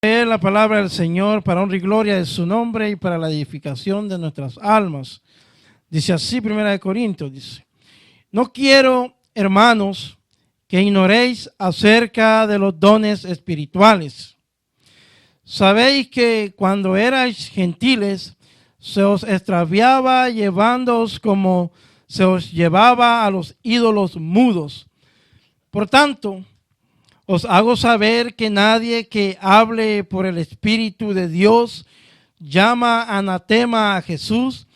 Leer la palabra del Señor para honra y gloria de su nombre y para la edificación de nuestras almas. Dice así, 1 Corintios, dice: no quiero, hermanos, que ignoréis acerca de los dones espirituales. Sabéis que cuando erais gentiles, se os extraviaba llevándoos como se os llevaba a los ídolos mudos. Por tanto, os hago saber que nadie que hable por el Espíritu de Dios llama anatema a Jesús,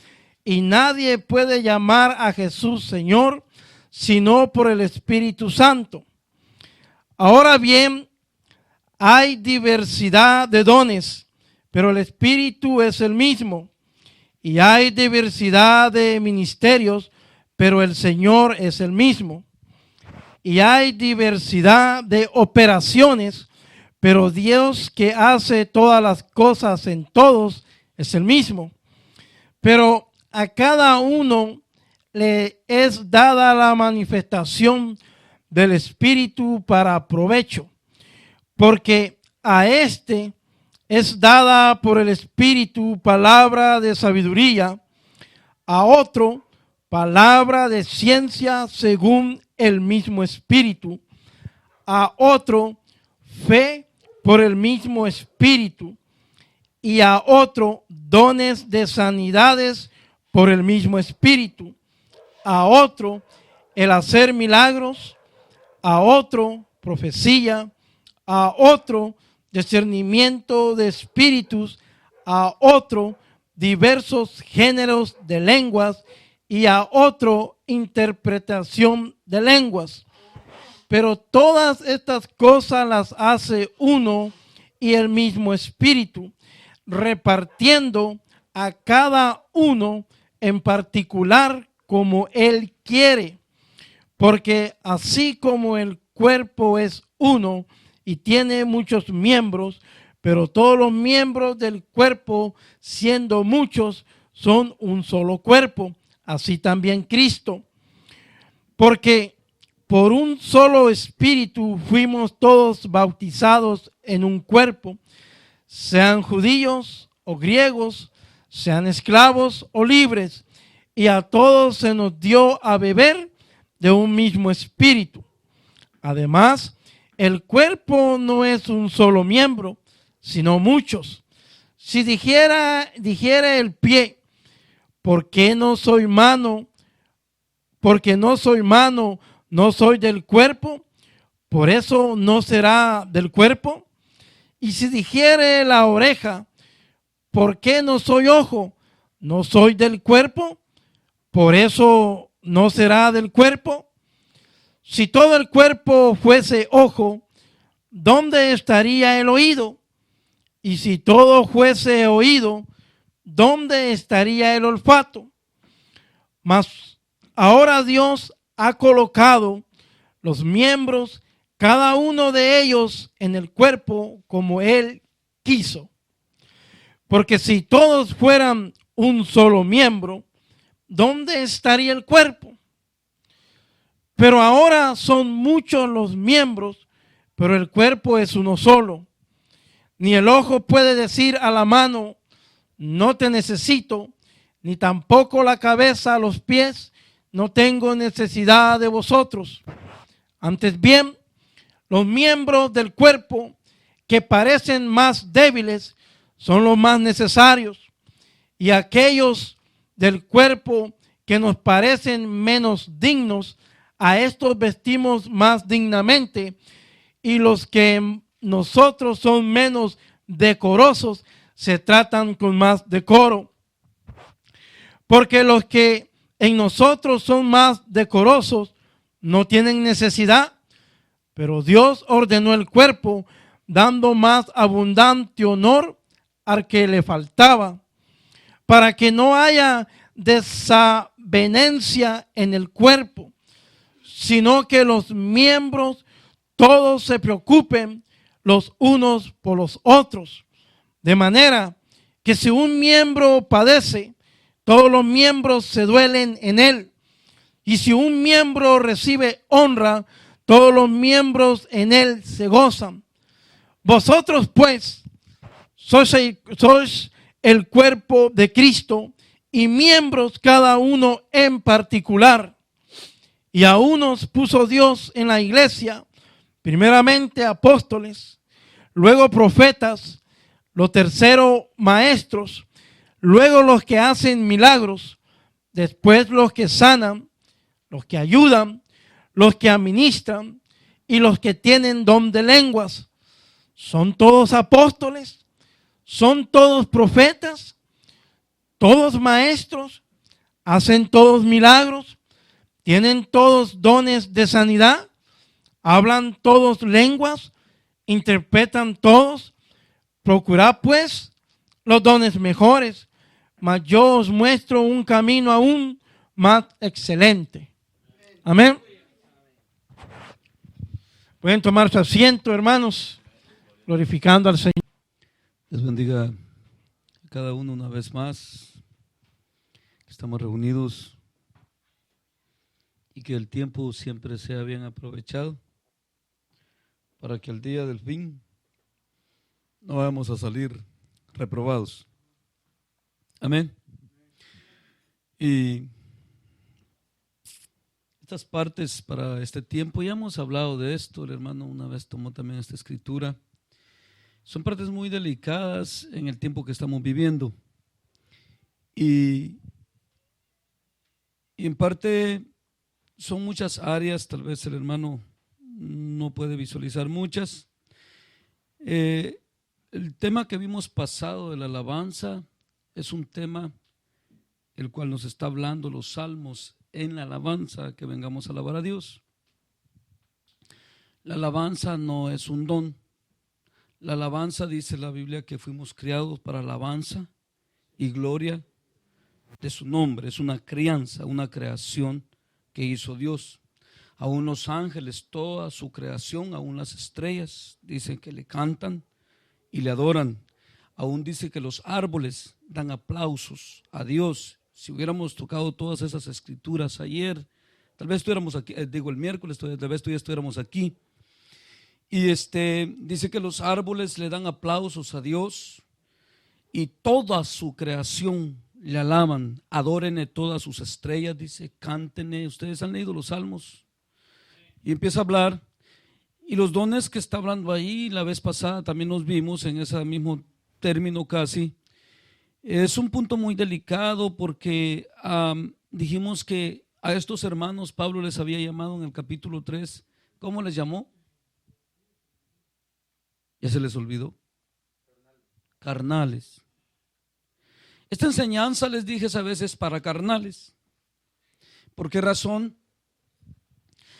y nadie puede llamar a Jesús Señor, sino por el Espíritu Santo. Ahora bien, hay diversidad de dones, pero el Espíritu es el mismo. Y hay diversidad de ministerios, pero el Señor es el mismo. Y hay diversidad de operaciones, pero Dios que hace todas las cosas en todos es el mismo. Pero a cada uno le es dada la manifestación del Espíritu para provecho, porque a este es dada por el Espíritu palabra de sabiduría, a otro palabra de ciencia según el mismo Espíritu, a otro fe por el mismo Espíritu, y a otro dones de sanidades por el mismo Espíritu, a otro el hacer milagros, a otro profecía, a otro discernimiento de espíritus, a otro diversos géneros de lenguas, y a otro interpretación de lenguas. Pero todas estas cosas las hace uno y el mismo Espíritu, repartiendo a cada uno en particular como Él quiere. Porque así como el cuerpo es uno y tiene muchos miembros, pero todos los miembros del cuerpo, siendo muchos, son un solo cuerpo, así también Cristo. Porque por un solo Espíritu fuimos todos bautizados en un cuerpo, sean judíos o griegos, sean esclavos o libres, y a todos se nos dio a beber de un mismo Espíritu. Además, el cuerpo no es un solo miembro, sino muchos. Si dijera el pie: ¿por qué no soy mano? Porque no soy mano, no soy del cuerpo, por eso no será del cuerpo. Y si dijere la oreja: ¿por qué no soy ojo? No soy del cuerpo, por eso no será del cuerpo. Si todo el cuerpo fuese ojo, ¿dónde estaría el oído? Y si todo fuese oído, ¿dónde estaría el olfato? Mas ahora Dios ha colocado los miembros, cada uno de ellos, en el cuerpo como Él quiso. Porque si todos fueran un solo miembro, ¿dónde estaría el cuerpo? Pero ahora son muchos los miembros, pero el cuerpo es uno solo. Ni el ojo puede decir a la mano: no te necesito, ni tampoco la cabeza a los pies: no tengo necesidad de vosotros. Antes bien, los miembros del cuerpo que parecen más débiles son los más necesarios, y aquellos del cuerpo que nos parecen menos dignos, a estos vestimos más dignamente, y los que nosotros son menos decorosos se tratan con más decoro. Porque los que en nosotros son más decorosos no tienen necesidad, pero Dios ordenó el cuerpo, dando más abundante honor al que le faltaba, para que no haya desavenencia en el cuerpo, sino que los miembros todos se preocupen los unos por los otros. De manera que si un miembro padece, todos los miembros se duelen en él. Y si un miembro recibe honra, todos los miembros en él se gozan. Vosotros pues sois el cuerpo de Cristo y miembros cada uno en particular. Y a unos puso Dios en la iglesia, primeramente apóstoles, luego profetas, los terceros maestros, luego los que hacen milagros, después los que sanan, los que ayudan, los que administran y los que tienen don de lenguas. ¿Son todos apóstoles? ¿Son todos profetas? ¿Todos maestros? ¿Hacen todos milagros? ¿Tienen todos dones de sanidad? ¿Hablan todos lenguas? ¿Interpretan todos? Procurad pues los dones mejores, mas yo os muestro un camino aún más excelente. Amén. Pueden tomar su asiento, hermanos, glorificando al Señor. Les bendiga a cada uno una vez más. Estamos reunidos y que el tiempo siempre sea bien aprovechado para que al día del fin no vamos a salir reprobados. Amén. Y estas partes para este tiempo, ya hemos hablado de esto, el hermano una vez tomó también esta escritura. Son partes muy delicadas en el tiempo que estamos viviendo. Y en parte son muchas áreas, tal vez el hermano no puede visualizar muchas. El tema que vimos pasado de la alabanza es un tema el cual nos está hablando los salmos en la alabanza, que vengamos a alabar a Dios. La alabanza no es un don. La alabanza, dice la Biblia, que fuimos criados para alabanza y gloria de su nombre. Es una crianza, una creación que hizo Dios. Aún los ángeles, toda su creación, aún las estrellas, dicen que le cantan y le adoran. Aún dice que los árboles dan aplausos a Dios. Si hubiéramos tocado todas esas escrituras ayer, tal vez estuviéramos aquí, el miércoles, tal vez ya estuviéramos aquí. Y dice que los árboles le dan aplausos a Dios y toda su creación le alaban. Adórenle todas sus estrellas, dice, cántenle. Ustedes han leído los salmos. Y empieza a hablar. Y los dones que está hablando ahí, la vez pasada también los vimos en ese mismo término casi. Es un punto muy delicado porque dijimos que a estos hermanos Pablo les había llamado en el capítulo 3. ¿Cómo les llamó? Ya se les olvidó. Carnales. Esta enseñanza, les dije, a veces para carnales. ¿Por qué razón?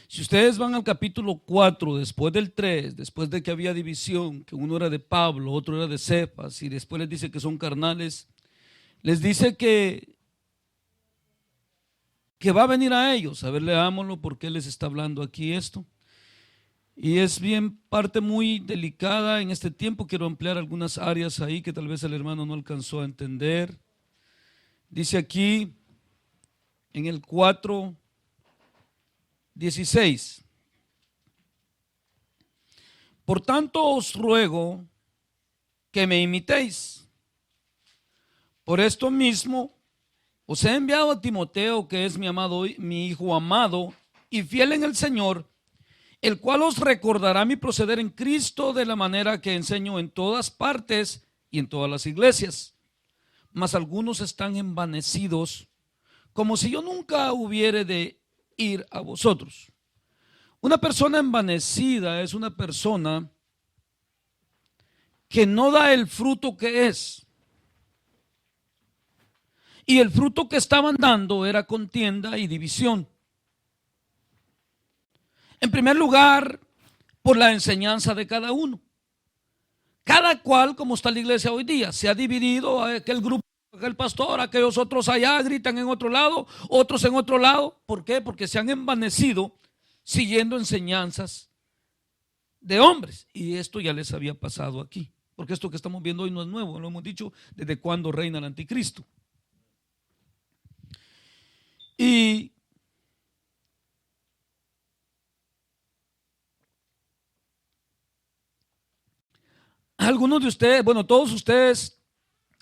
Si ustedes van al capítulo 4, después del 3, después de que había división, que uno era de Pablo, otro era de Cefas, y después les dice que son carnales, les dice que va a venir a ellos. A ver, leámoslo, porque les está hablando aquí esto. Y es bien parte muy delicada en este tiempo. Quiero ampliar algunas áreas ahí que tal vez el hermano no alcanzó a entender. Dice aquí en el 4:16: por tanto os ruego que me imitéis. Por esto mismo os he enviado a Timoteo, que es mi hijo amado y fiel en el Señor, el cual os recordará mi proceder en Cristo de la manera que enseño en todas partes y en todas las iglesias. Mas algunos están envanecidos, como si yo nunca hubiere de ir a vosotros. Una persona envanecida es una persona que no da el fruto que es. Y el fruto que estaban dando era contienda y división. En primer lugar, por la enseñanza de cada uno. Cada cual, como está la iglesia hoy día, se ha dividido. Aquel grupo, aquel pastor, aquellos otros allá gritan en otro lado, otros en otro lado. ¿Por qué? Porque se han envanecido siguiendo enseñanzas de hombres. Y esto ya les había pasado aquí, porque esto que estamos viendo hoy no es nuevo. Lo hemos dicho desde cuando reina el anticristo. Y Algunos de ustedes, bueno, todos ustedes,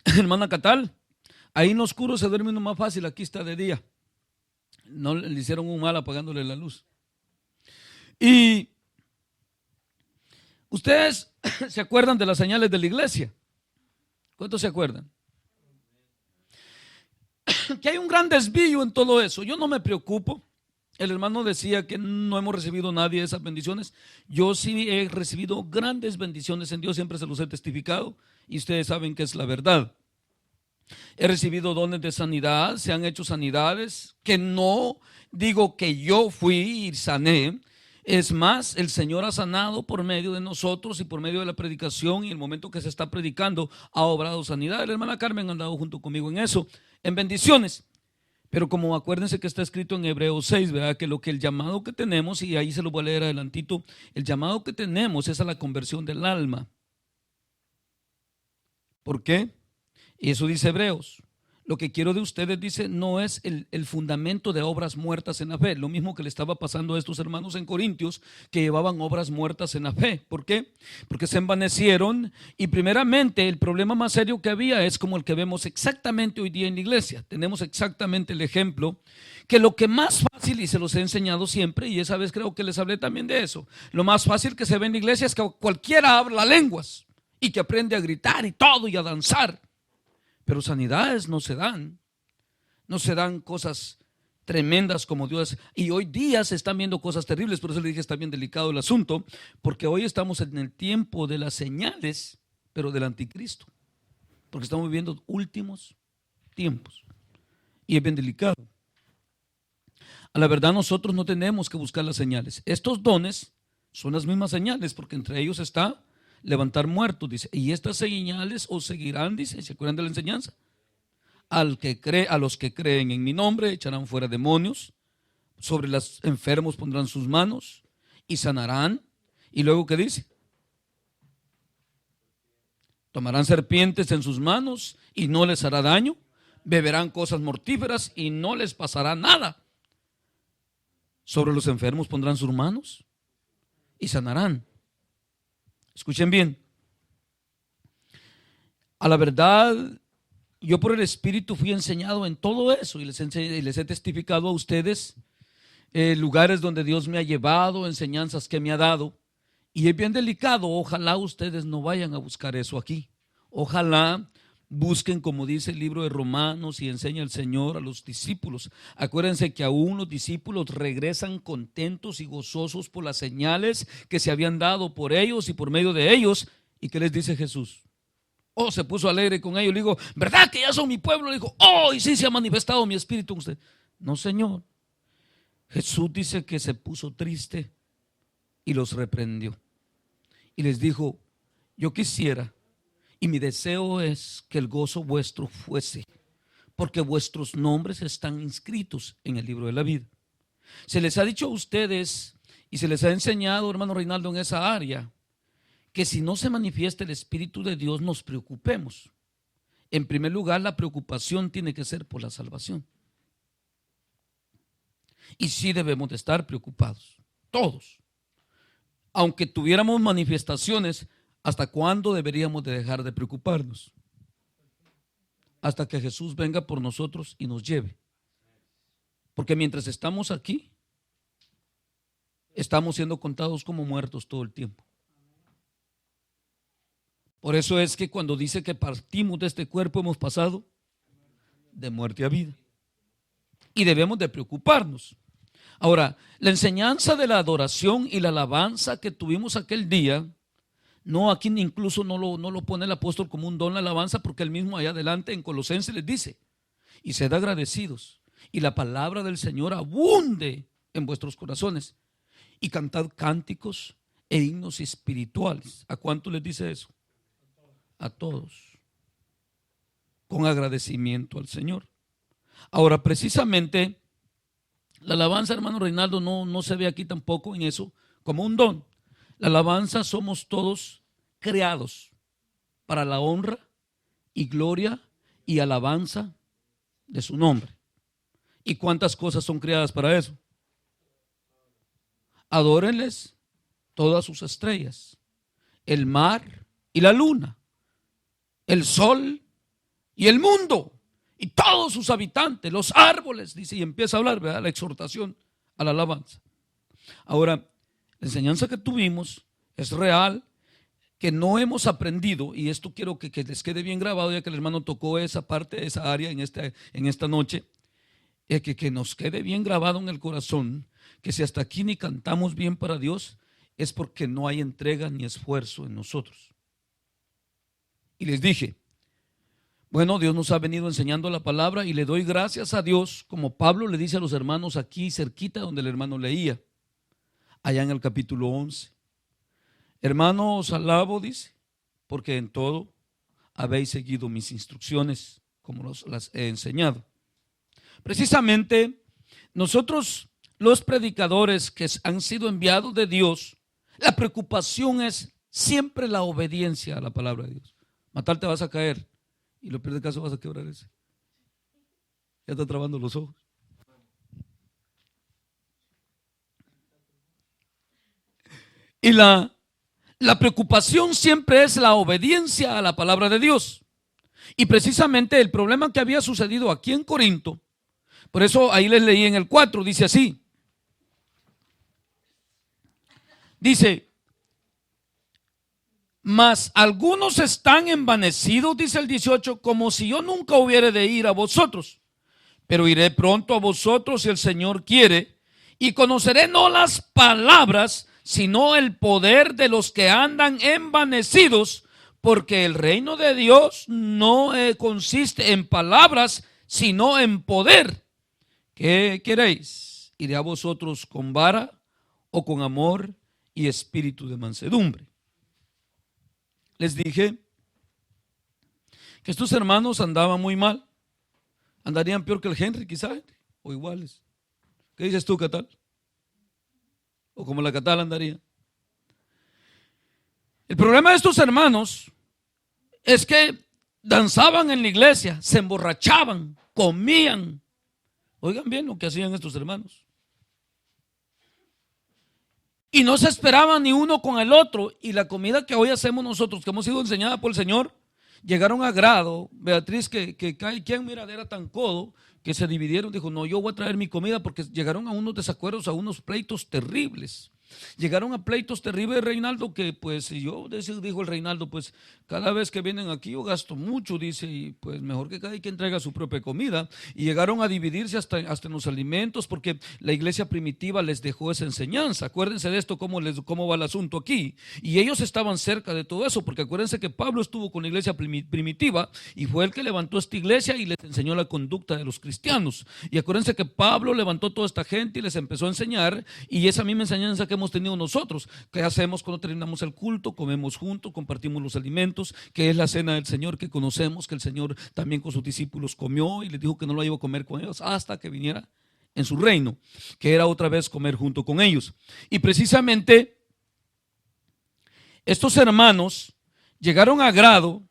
hermana Catal, ahí en lo oscuro se duerme uno más fácil, aquí está de día. No le hicieron un mal apagándole la luz. Y ustedes se acuerdan de las señales de la iglesia. ¿Cuántos se acuerdan? Que hay un gran desvío en todo eso. Yo no me preocupo. El hermano decía que no hemos recibido nadie de esas bendiciones. Yo sí he recibido grandes bendiciones en Dios, siempre se los he testificado y ustedes saben que es la verdad. He recibido dones de sanidad, se han hecho sanidades, que no digo que yo fui y sané. Es más, el Señor ha sanado por medio de nosotros y por medio de la predicación, y el momento que se está predicando ha obrado sanidad. La hermana Carmen ha andado junto conmigo en eso, en bendiciones. Pero como acuérdense que está escrito en Hebreos 6, ¿verdad? Que lo que el llamado que tenemos, y ahí se lo voy a leer adelantito, el llamado que tenemos es a la conversión del alma. ¿Por qué? Y eso dice Hebreos. Lo que quiero de ustedes, dice, no es el fundamento de obras muertas en la fe. Lo mismo que le estaba pasando a estos hermanos en Corintios que llevaban obras muertas en la fe. ¿Por qué? Porque se envanecieron y primeramente el problema más serio que había es como el que vemos exactamente hoy día en la iglesia. Tenemos exactamente el ejemplo que lo que más fácil, y se los he enseñado siempre, y esa vez creo que les hablé también de eso, lo más fácil que se ve en la iglesia es que cualquiera habla lenguas y que aprende a gritar y todo y a danzar. Pero sanidades no se dan cosas tremendas como Dios. Y hoy día se están viendo cosas terribles, por eso le dije está bien delicado el asunto, porque hoy estamos en el tiempo de las señales, pero del anticristo, porque estamos viviendo últimos tiempos y es bien delicado. A la verdad nosotros no tenemos que buscar las señales. Estos dones son las mismas señales, porque entre ellos está levantar muertos, dice, y estas señales os seguirán, dice, ¿se acuerdan de la enseñanza? A los que creen en mi nombre echarán fuera demonios, sobre los enfermos pondrán sus manos y sanarán. Y luego, ¿qué dice? Tomarán serpientes en sus manos y no les hará daño, beberán cosas mortíferas y no les pasará nada. Sobre los enfermos pondrán sus manos y sanarán. Escuchen bien. A la verdad, yo por el Espíritu fui enseñado en todo eso y les he testificado a ustedes lugares donde Dios me ha llevado, enseñanzas que me ha dado. Y es bien delicado, ojalá ustedes no vayan a buscar eso aquí. Ojalá busquen, como dice el libro de Romanos y enseña el Señor a los discípulos. Acuérdense que aún los discípulos regresan contentos y gozosos por las señales que se habían dado por ellos y por medio de ellos. ¿Y qué les dice Jesús? Oh, se puso alegre con ellos. Le digo, ¿verdad que ya son mi pueblo? Le dijo, oh, y sí se ha manifestado mi espíritu en usted. No, Señor. Jesús dice que se puso triste y los reprendió. Y les dijo, yo quisiera, y mi deseo es que el gozo vuestro fuese, porque vuestros nombres están inscritos en el libro de la vida. Se les ha dicho a ustedes y se les ha enseñado, hermano Reinaldo, en esa área, que si no se manifiesta el Espíritu de Dios nos preocupemos. En primer lugar, la preocupación tiene que ser por la salvación. Y sí debemos de estar preocupados, todos. Aunque tuviéramos manifestaciones, ¿hasta cuándo deberíamos de dejar de preocuparnos? Hasta que Jesús venga por nosotros y nos lleve. Porque mientras estamos aquí, estamos siendo contados como muertos todo el tiempo. Por eso es que cuando dice que partimos de este cuerpo, hemos pasado de muerte a vida. Y debemos de preocuparnos. Ahora, la enseñanza de la adoración y la alabanza que tuvimos aquel día, no, aquí incluso no lo pone el apóstol como un don la alabanza, porque él mismo allá adelante en Colosenses les dice, y sed agradecidos, y la palabra del Señor abunde en vuestros corazones, y cantad cánticos e himnos espirituales. ¿A cuánto les dice eso? A todos, con agradecimiento al Señor. Ahora, precisamente, la alabanza, hermano Reinaldo, no se ve aquí tampoco en eso como un don. La alabanza somos todos creados para la honra y gloria y alabanza de su nombre. ¿Y cuántas cosas son creadas para eso? Adórenles todas sus estrellas, el mar y la luna, el sol y el mundo y todos sus habitantes, los árboles, dice, y empieza a hablar, ¿verdad? La exhortación a la alabanza. Ahora, la enseñanza que tuvimos es real, que no hemos aprendido, y esto quiero que les quede bien grabado, ya que el hermano tocó esa parte, esa área en esta noche, que nos quede bien grabado en el corazón, que si hasta aquí ni cantamos bien para Dios, es porque no hay entrega ni esfuerzo en nosotros. Y les dije, bueno, Dios nos ha venido enseñando la palabra y le doy gracias a Dios, como Pablo le dice a los hermanos aquí cerquita donde el hermano leía, allá en el capítulo 11. Hermano, os alabo, dice, porque en todo habéis seguido mis instrucciones, como las he enseñado. Precisamente, nosotros, los predicadores que han sido enviados de Dios, la preocupación es siempre la obediencia a la palabra de Dios. Matar te vas a caer y lo peor del caso vas a quebrar ese. Ya está trabando los ojos. Y la preocupación siempre es la obediencia a la palabra de Dios. Y precisamente el problema que había sucedido aquí en Corinto, por eso ahí les leí en el 4, dice así. Dice, mas algunos están envanecidos, dice el 18, como si yo nunca hubiera de ir a vosotros, pero iré pronto a vosotros si el Señor quiere, y conoceré no las palabras, sino el poder de los que andan envanecidos, porque el reino de Dios no consiste en palabras, sino en poder. ¿Qué queréis? ¿Iré a vosotros con vara o con amor y espíritu de mansedumbre? Les dije que estos hermanos andaban muy mal, andarían peor que el Henry quizá, o iguales. ¿Qué dices tú, Catal? O como la Catal andaría. El problema de estos hermanos es que danzaban en la iglesia, se emborrachaban, comían. Oigan bien lo que hacían estos hermanos. Y no se esperaban ni uno con el otro. Y la comida que hoy hacemos nosotros, que hemos sido enseñada por el Señor, llegaron a grado, Beatriz, que quien mira era tan codo, que se dividieron, dijo, no, yo voy a traer mi comida, porque llegaron a unos desacuerdos, a unos pleitos terribles. Llegaron a pleitos terribles, Reinaldo, que pues yo, dijo el Reinaldo, pues cada vez que vienen aquí yo gasto mucho, dice, y pues mejor que cada quien traiga su propia comida. Y llegaron a dividirse hasta en los alimentos, porque la iglesia primitiva les dejó esa enseñanza. Acuérdense de esto, cómo va el asunto aquí. Y ellos estaban cerca de todo eso, porque acuérdense que Pablo estuvo con la iglesia primitiva y fue el que levantó esta iglesia y les enseñó la conducta de los cristianos. Y acuérdense que Pablo levantó toda esta gente y les empezó a enseñar, y esa misma enseñanza que hemos tenido nosotros. ¿Qué hacemos cuando terminamos el culto? Comemos juntos, compartimos los alimentos, que es la cena del Señor, que conocemos que el Señor también con sus discípulos comió y les dijo que no lo iba a comer con ellos hasta que viniera en su reino, que era otra vez comer junto con ellos. Y precisamente estos hermanos llegaron a grado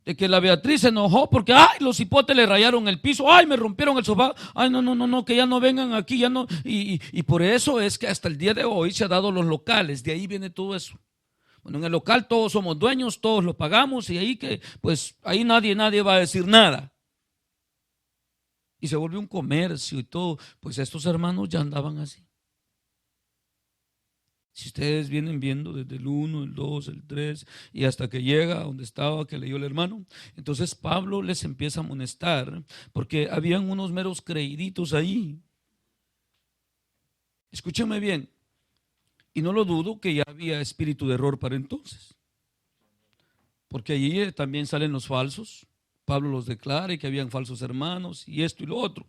de que la Beatriz se enojó porque los hipotes le rayaron el piso, me rompieron el sofá, no, que ya no vengan aquí, ya no. Y por eso es que hasta el día de hoy se ha dado los locales, de ahí viene todo eso. Bueno, en el local todos somos dueños, todos lo pagamos, y ahí que pues ahí nadie va a decir nada. Y se volvió un comercio y todo. Pues estos hermanos ya andaban así. Si ustedes vienen viendo desde el 1, el 2, el 3 y hasta que llega a donde estaba, que leyó el hermano, entonces Pablo les empieza a amonestar porque habían unos meros creíditos ahí. Escúchame bien, y no lo dudo que ya había espíritu de error para entonces, porque allí también salen los falsos. Pablo los declara y que habían falsos hermanos y esto y lo otro.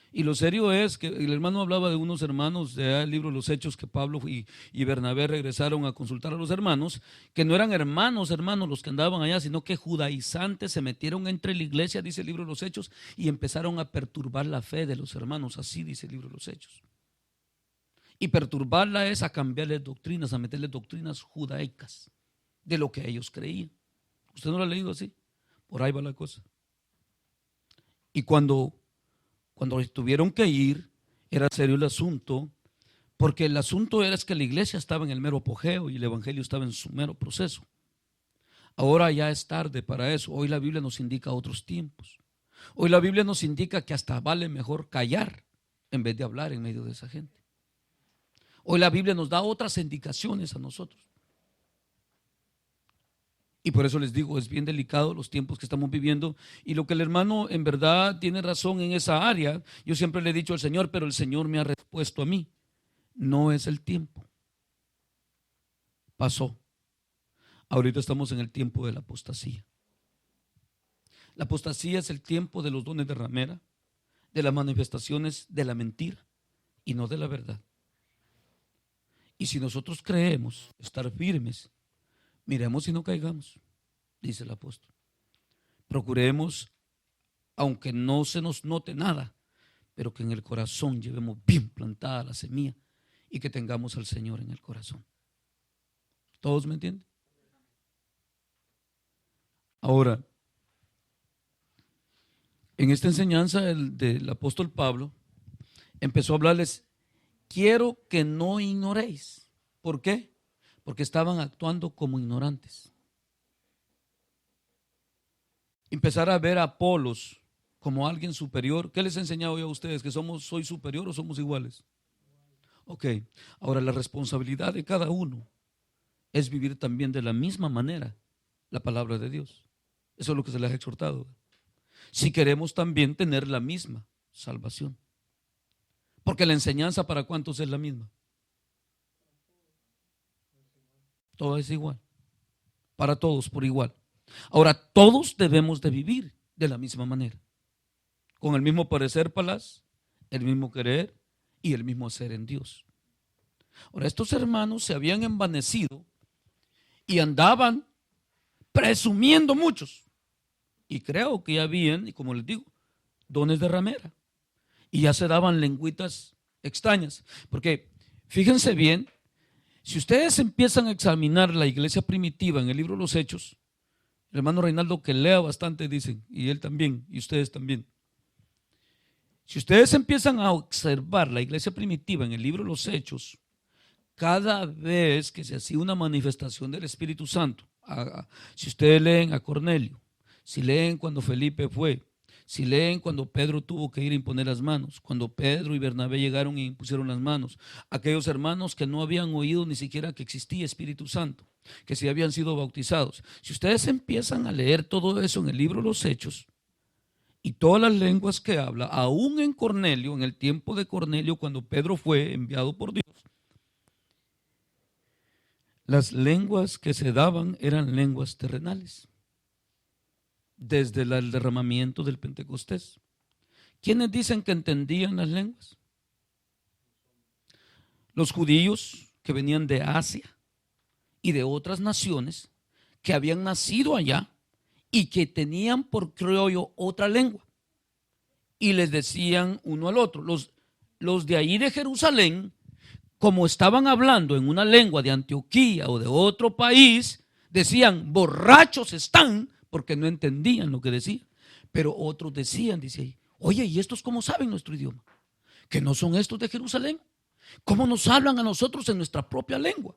Y lo serio es que el hermano hablaba de unos hermanos del libro de los Hechos, que Pablo y Bernabé regresaron a consultar a los hermanos, que no eran hermanos los que andaban allá, sino que judaizantes se metieron entre la iglesia, dice el libro de los Hechos, y empezaron a perturbar la fe de los hermanos, así dice el libro de los Hechos. Y perturbarla es a cambiarles doctrinas, a meterles doctrinas judaicas de lo que ellos creían. ¿Usted no lo ha leído así? Por ahí va la cosa. Y cuando tuvieron que ir, era serio el asunto, porque el asunto era que la iglesia estaba en el mero apogeo y el evangelio estaba en su mero proceso. Ahora ya es tarde para eso. Hoy la Biblia nos indica otros tiempos. Hoy la Biblia nos indica que hasta vale mejor callar en vez de hablar en medio de esa gente. Hoy la Biblia nos da otras indicaciones a nosotros. Y por eso les digo, es bien delicado los tiempos que estamos viviendo. Y lo que el hermano en verdad tiene razón en esa área. Yo siempre le he dicho al Señor, pero el Señor me ha respuesto a mí. No es el tiempo. Pasó. Ahorita estamos en el tiempo de la apostasía. La apostasía es el tiempo de los dones de ramera, de las manifestaciones de la mentira y no de la verdad. Y si nosotros creemos estar firmes, miremos si no caigamos, dice el apóstol. Procuremos, aunque no se nos note nada, pero que en el corazón llevemos bien plantada la semilla y que tengamos al Señor en el corazón. ¿Todos me entienden? Ahora, en esta enseñanza del apóstol Pablo empezó a hablarles, quiero que no ignoréis. ¿Por qué? Porque estaban actuando como ignorantes. Empezar a ver a Apolos como alguien superior. ¿Qué les he enseñado yo a ustedes? ¿Que soy superior o somos iguales? Ok, ahora la responsabilidad de cada uno es vivir también de la misma manera la palabra de Dios. Eso es lo que se les ha exhortado. Si queremos también tener la misma salvación. Porque la enseñanza para cuántos es la misma. Todo es igual. Para todos por igual. Ahora, todos debemos de vivir de la misma manera. Con el mismo parecer, palaz, el mismo querer y el mismo hacer en Dios. Ahora, estos hermanos se habían envanecido y andaban presumiendo muchos. Y creo que ya habían, y como les digo, dones de ramera. Y ya se daban lengüitas extrañas. Porque fíjense bien, si ustedes empiezan a examinar la iglesia primitiva en el libro de los Hechos, el hermano Reinaldo que lea bastante dicen, y él también, y ustedes también. Si ustedes empiezan a observar la iglesia primitiva en el libro de los Hechos, cada vez que se hacía una manifestación del Espíritu Santo, si ustedes leen a Cornelio, si leen cuando Felipe fue, si leen cuando Pedro tuvo que ir a imponer las manos, cuando Pedro y Bernabé llegaron y impusieron las manos, aquellos hermanos que no habían oído ni siquiera que existía Espíritu Santo, que sí habían sido bautizados. Si ustedes empiezan a leer todo eso en el libro de los Hechos y todas las lenguas que habla, aún en Cornelio, en el tiempo de Cornelio, cuando Pedro fue enviado por Dios, las lenguas que se daban eran lenguas terrenales. Desde el derramamiento del Pentecostés. ¿Quiénes dicen que entendían las lenguas? Los judíos que venían de Asia y de otras naciones que habían nacido allá y que tenían por criollo otra lengua. Y les decían uno al otro, los de ahí de Jerusalén, como estaban hablando en una lengua de Antioquía o de otro país, decían, borrachos están, porque no entendían lo que decía. Pero otros decían, dice ahí, oye, ¿y estos cómo saben nuestro idioma? ¿Que no son estos de Jerusalén? ¿Cómo nos hablan a nosotros en nuestra propia lengua?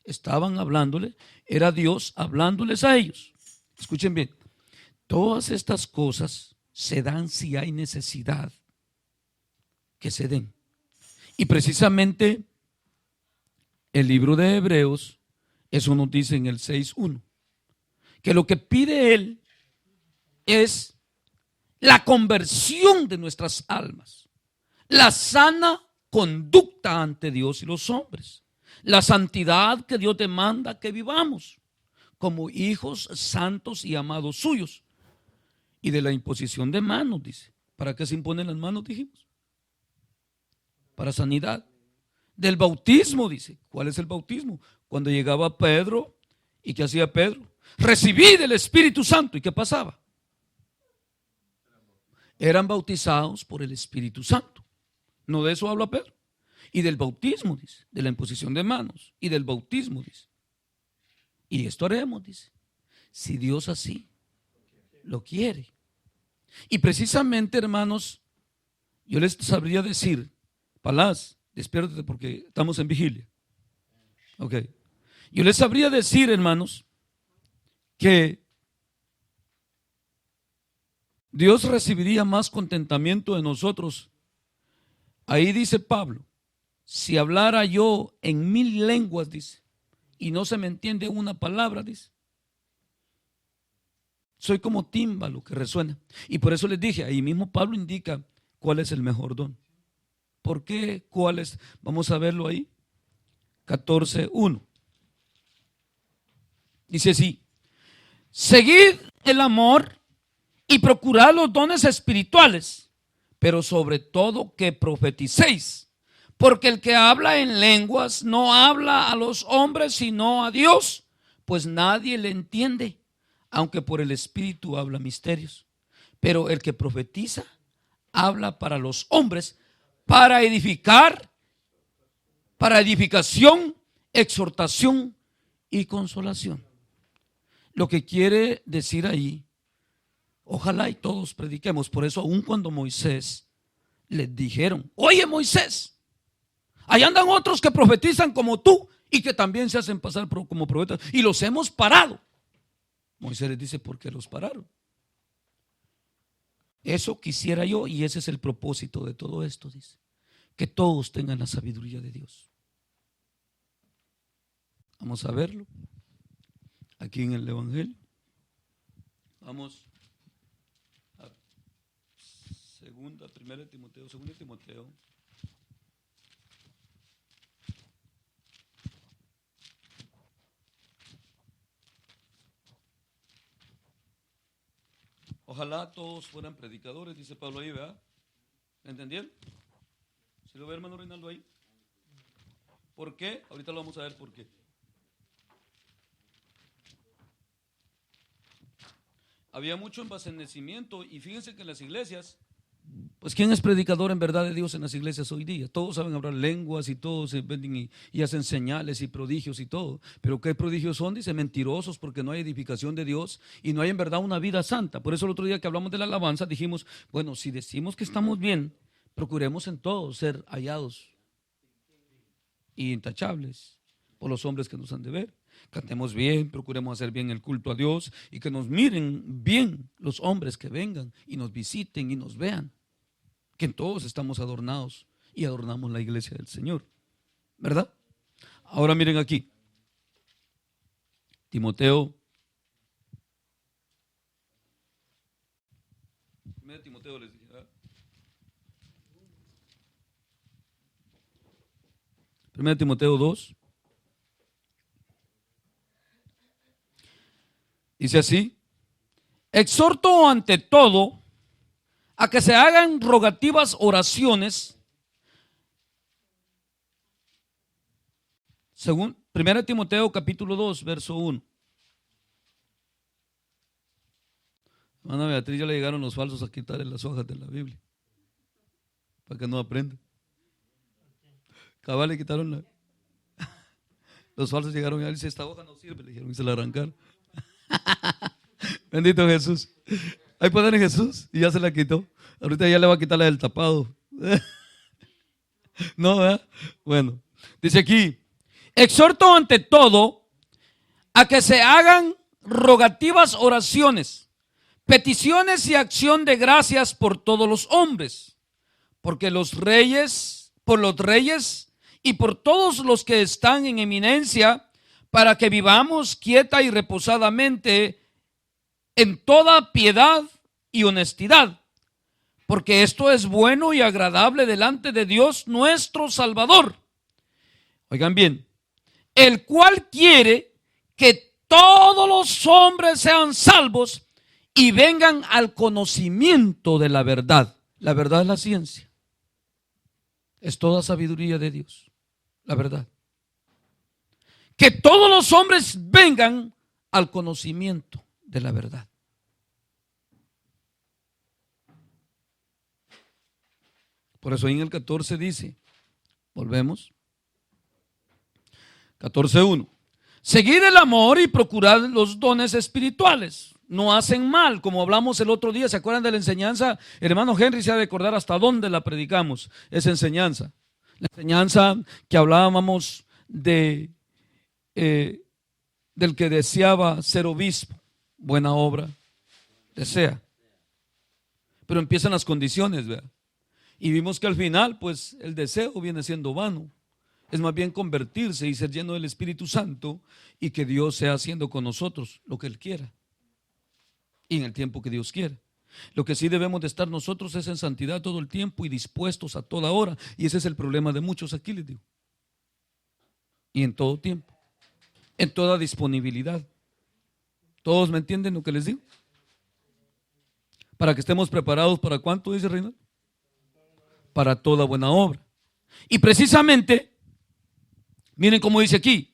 Estaban hablándole, era Dios hablándoles a ellos. Escuchen bien, todas estas cosas se dan si hay necesidad que se den. Y precisamente el libro de Hebreos, eso nos dice en el 6:1. Que lo que pide Él es la conversión de nuestras almas, la sana conducta ante Dios y los hombres, la santidad que Dios demanda que vivamos como hijos santos y amados suyos, y de la imposición de manos, dice. ¿Para qué se imponen las manos, dijimos? Para sanidad. Del bautismo, dice. ¿Cuál es el bautismo? Cuando llegaba Pedro, ¿y qué hacía Pedro? Recibí del Espíritu Santo. ¿Y qué pasaba? Eran bautizados por el Espíritu Santo. No de eso habla Pedro. Y del bautismo, dice. De la imposición de manos. Y del bautismo, dice. Y esto haremos, dice. Si Dios así lo quiere. Y precisamente, hermanos, yo les sabría decir, Palaz, despiértate porque estamos en vigilia. Ok. Yo les sabría decir, hermanos, que Dios recibiría más contentamiento de nosotros. Ahí dice Pablo, si hablara yo en 1000 lenguas, dice, y no se me entiende una palabra, dice, soy como tímbalo que resuena. Y por eso les dije, ahí mismo Pablo indica cuál es el mejor don. ¿Por qué? ¿Cuál es? Vamos a verlo ahí. 14:1. Dice así: seguid el amor y procurad los dones espirituales, pero sobre todo que profeticéis, porque el que habla en lenguas no habla a los hombres sino a Dios, pues nadie le entiende, aunque por el Espíritu habla misterios. Pero el que profetiza habla para los hombres, para edificar, para edificación, exhortación y consolación. Lo que quiere decir ahí, ojalá y todos prediquemos. Por eso aun cuando Moisés les dijeron, oye Moisés, ahí andan otros que profetizan como tú y que también se hacen pasar como profetas y los hemos parado. Moisés les dice, ¿por qué los pararon? Eso quisiera yo, y ese es el propósito de todo esto, dice, que todos tengan la sabiduría de Dios. Vamos a verlo aquí en el Evangelio. Vamos a primera de Timoteo. Ojalá todos fueran predicadores, dice Pablo ahí, ¿verdad? ¿Entendieron? ¿Se lo ve, hermano Reinaldo, ahí? ¿Por qué? Ahorita lo vamos a ver por qué. Había mucho envanecimiento y fíjense que en las iglesias, pues ¿quién es predicador en verdad de Dios en las iglesias hoy día? Todos saben hablar lenguas y todos se venden y hacen señales y prodigios y todo. Pero ¿qué prodigios son? Dice, mentirosos, porque no hay edificación de Dios y no hay en verdad una vida santa. Por eso el otro día que hablamos de la alabanza dijimos, bueno, si decimos que estamos bien, procuremos en todo ser hallados y intachables por los hombres que nos han de ver. Cantemos bien, procuremos hacer bien el culto a Dios y que nos miren bien los hombres que vengan y nos visiten y nos vean. Que todos estamos adornados y adornamos la iglesia del Señor, ¿verdad? Ahora miren aquí, Timoteo, 1 Timoteo les dije, ¿verdad? 1 Timoteo 2, dice así: exhorto ante todo a que se hagan rogativas oraciones, según 1 Timoteo capítulo 2, verso 1. Hermana Beatriz, ya le llegaron los falsos a quitarle las hojas de la Biblia, para que no aprenda. Cabal le quitaron los falsos llegaron y él dice, esta hoja no sirve, le dijeron y se la arrancaron. Bendito Jesús. Hay poder en Jesús y ya se la quitó. Ahorita ya le va a quitar la del tapado. No, ¿verdad? Bueno, dice aquí: exhorto ante todo a que se hagan rogativas oraciones, peticiones y acción de gracias por todos los hombres, por los reyes y por todos los que están en eminencia, para que vivamos quieta y reposadamente en toda piedad y honestidad, porque esto es bueno y agradable delante de Dios nuestro Salvador. Oigan bien, el cual quiere que todos los hombres sean salvos y vengan al conocimiento de la verdad. La verdad es la ciencia, es toda sabiduría de Dios, la verdad. Que todos los hombres vengan al conocimiento de la verdad. Por eso en el 14 dice, volvemos, 14:1, seguid el amor y procurad los dones espirituales, no hacen mal, como hablamos el otro día. ¿Se acuerdan de la enseñanza? El hermano Henry se ha de acordar hasta dónde la predicamos, esa enseñanza. La enseñanza que hablábamos del que deseaba ser obispo. buena obra desea. Pero empiezan las condiciones, ¿verdad? Y vimos que al final, pues el deseo viene siendo vano. Es más bien convertirse y ser lleno del Espíritu Santo y que Dios sea haciendo con nosotros lo que Él quiera y en el tiempo que Dios quiera. Lo que sí debemos de estar nosotros es en santidad todo el tiempo y dispuestos a toda hora. Y ese es el problema de muchos aquí, les digo. Y en todo tiempo, en toda disponibilidad. ¿Todos me entienden lo que les digo? Para que estemos preparados para ¿cuánto dice Reinaldo? Para toda buena obra. Y precisamente, miren cómo dice aquí,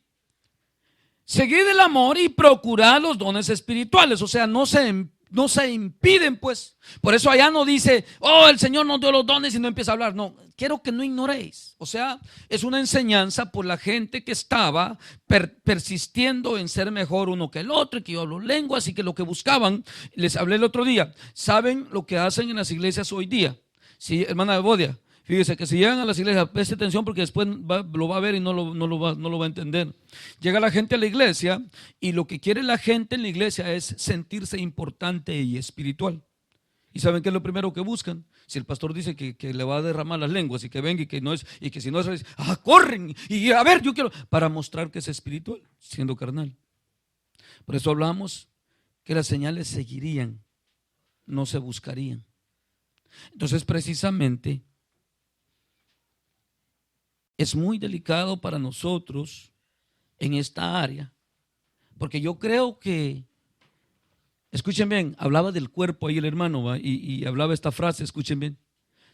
seguid el amor y procurad los dones espirituales. O sea, no se impiden, pues. Por eso allá no dice, oh, el Señor nos dio los dones y no empieza a hablar. No, quiero que no ignoréis. O sea, es una enseñanza por la gente que estaba persistiendo en ser mejor uno que el otro, y que yo hablo lenguas y que lo que buscaban, les hablé el otro día. ¿Saben lo que hacen en las iglesias hoy día? Sí, hermana Bodia, fíjese que si llegan a las iglesias, preste atención porque después lo va a ver y no lo va a entender. Llega la gente a la iglesia y lo que quiere la gente en la iglesia es sentirse importante y espiritual. ¿Y saben qué es lo primero que buscan? Si el pastor dice que le va a derramar las lenguas y que venga y que no es, y que si no es, corren y a ver, yo quiero, para mostrar que es espiritual, siendo carnal. Por eso hablamos que las señales seguirían, no se buscarían. Entonces, precisamente, es muy delicado para nosotros en esta área, porque yo creo que, escuchen bien, hablaba del cuerpo ahí el hermano, ¿va? Y hablaba esta frase, escuchen bien.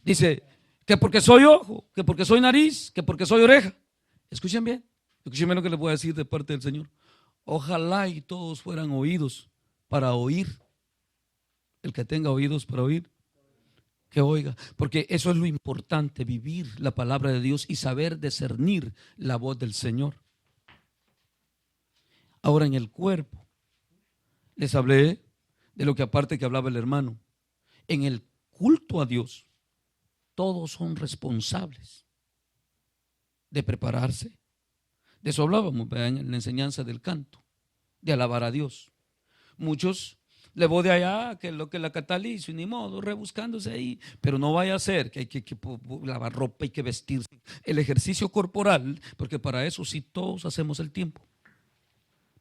Dice, que porque soy ojo, que porque soy nariz, que porque soy oreja. Escuchen bien lo que les voy a decir de parte del Señor. Ojalá y todos fueran oídos para oír. El que tenga oídos para oír, que oiga, porque eso es lo importante, vivir la palabra de Dios y saber discernir la voz del Señor. Ahora en el cuerpo, les hablé de lo que aparte que hablaba el hermano, en el culto a Dios, todos son responsables de prepararse. De eso hablábamos en la enseñanza del canto, de alabar a Dios. Muchos le voy de allá, que lo que la catalizo y ni modo, rebuscándose ahí, pero no vaya a ser que hay que lavar ropa, hay que vestirse, el ejercicio corporal, porque para eso sí todos hacemos el tiempo,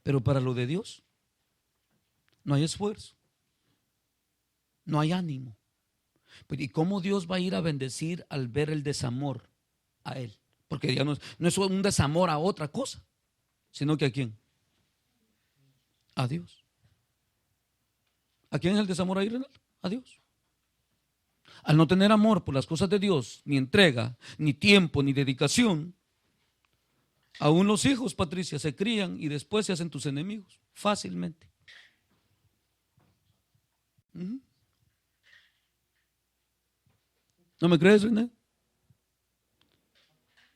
pero para lo de Dios no hay esfuerzo, no hay ánimo. ¿Y cómo Dios va a ir a bendecir al ver el desamor a Él? Porque ya no es un desamor a otra cosa, sino que ¿a quién? A Dios. ¿A quién es el desamor ahí, Renal? A Dios. Al no tener amor por las cosas de Dios, ni entrega, ni tiempo, ni dedicación, aún los hijos, Patricia, se crían y después se hacen tus enemigos, fácilmente. ¿No me crees, René?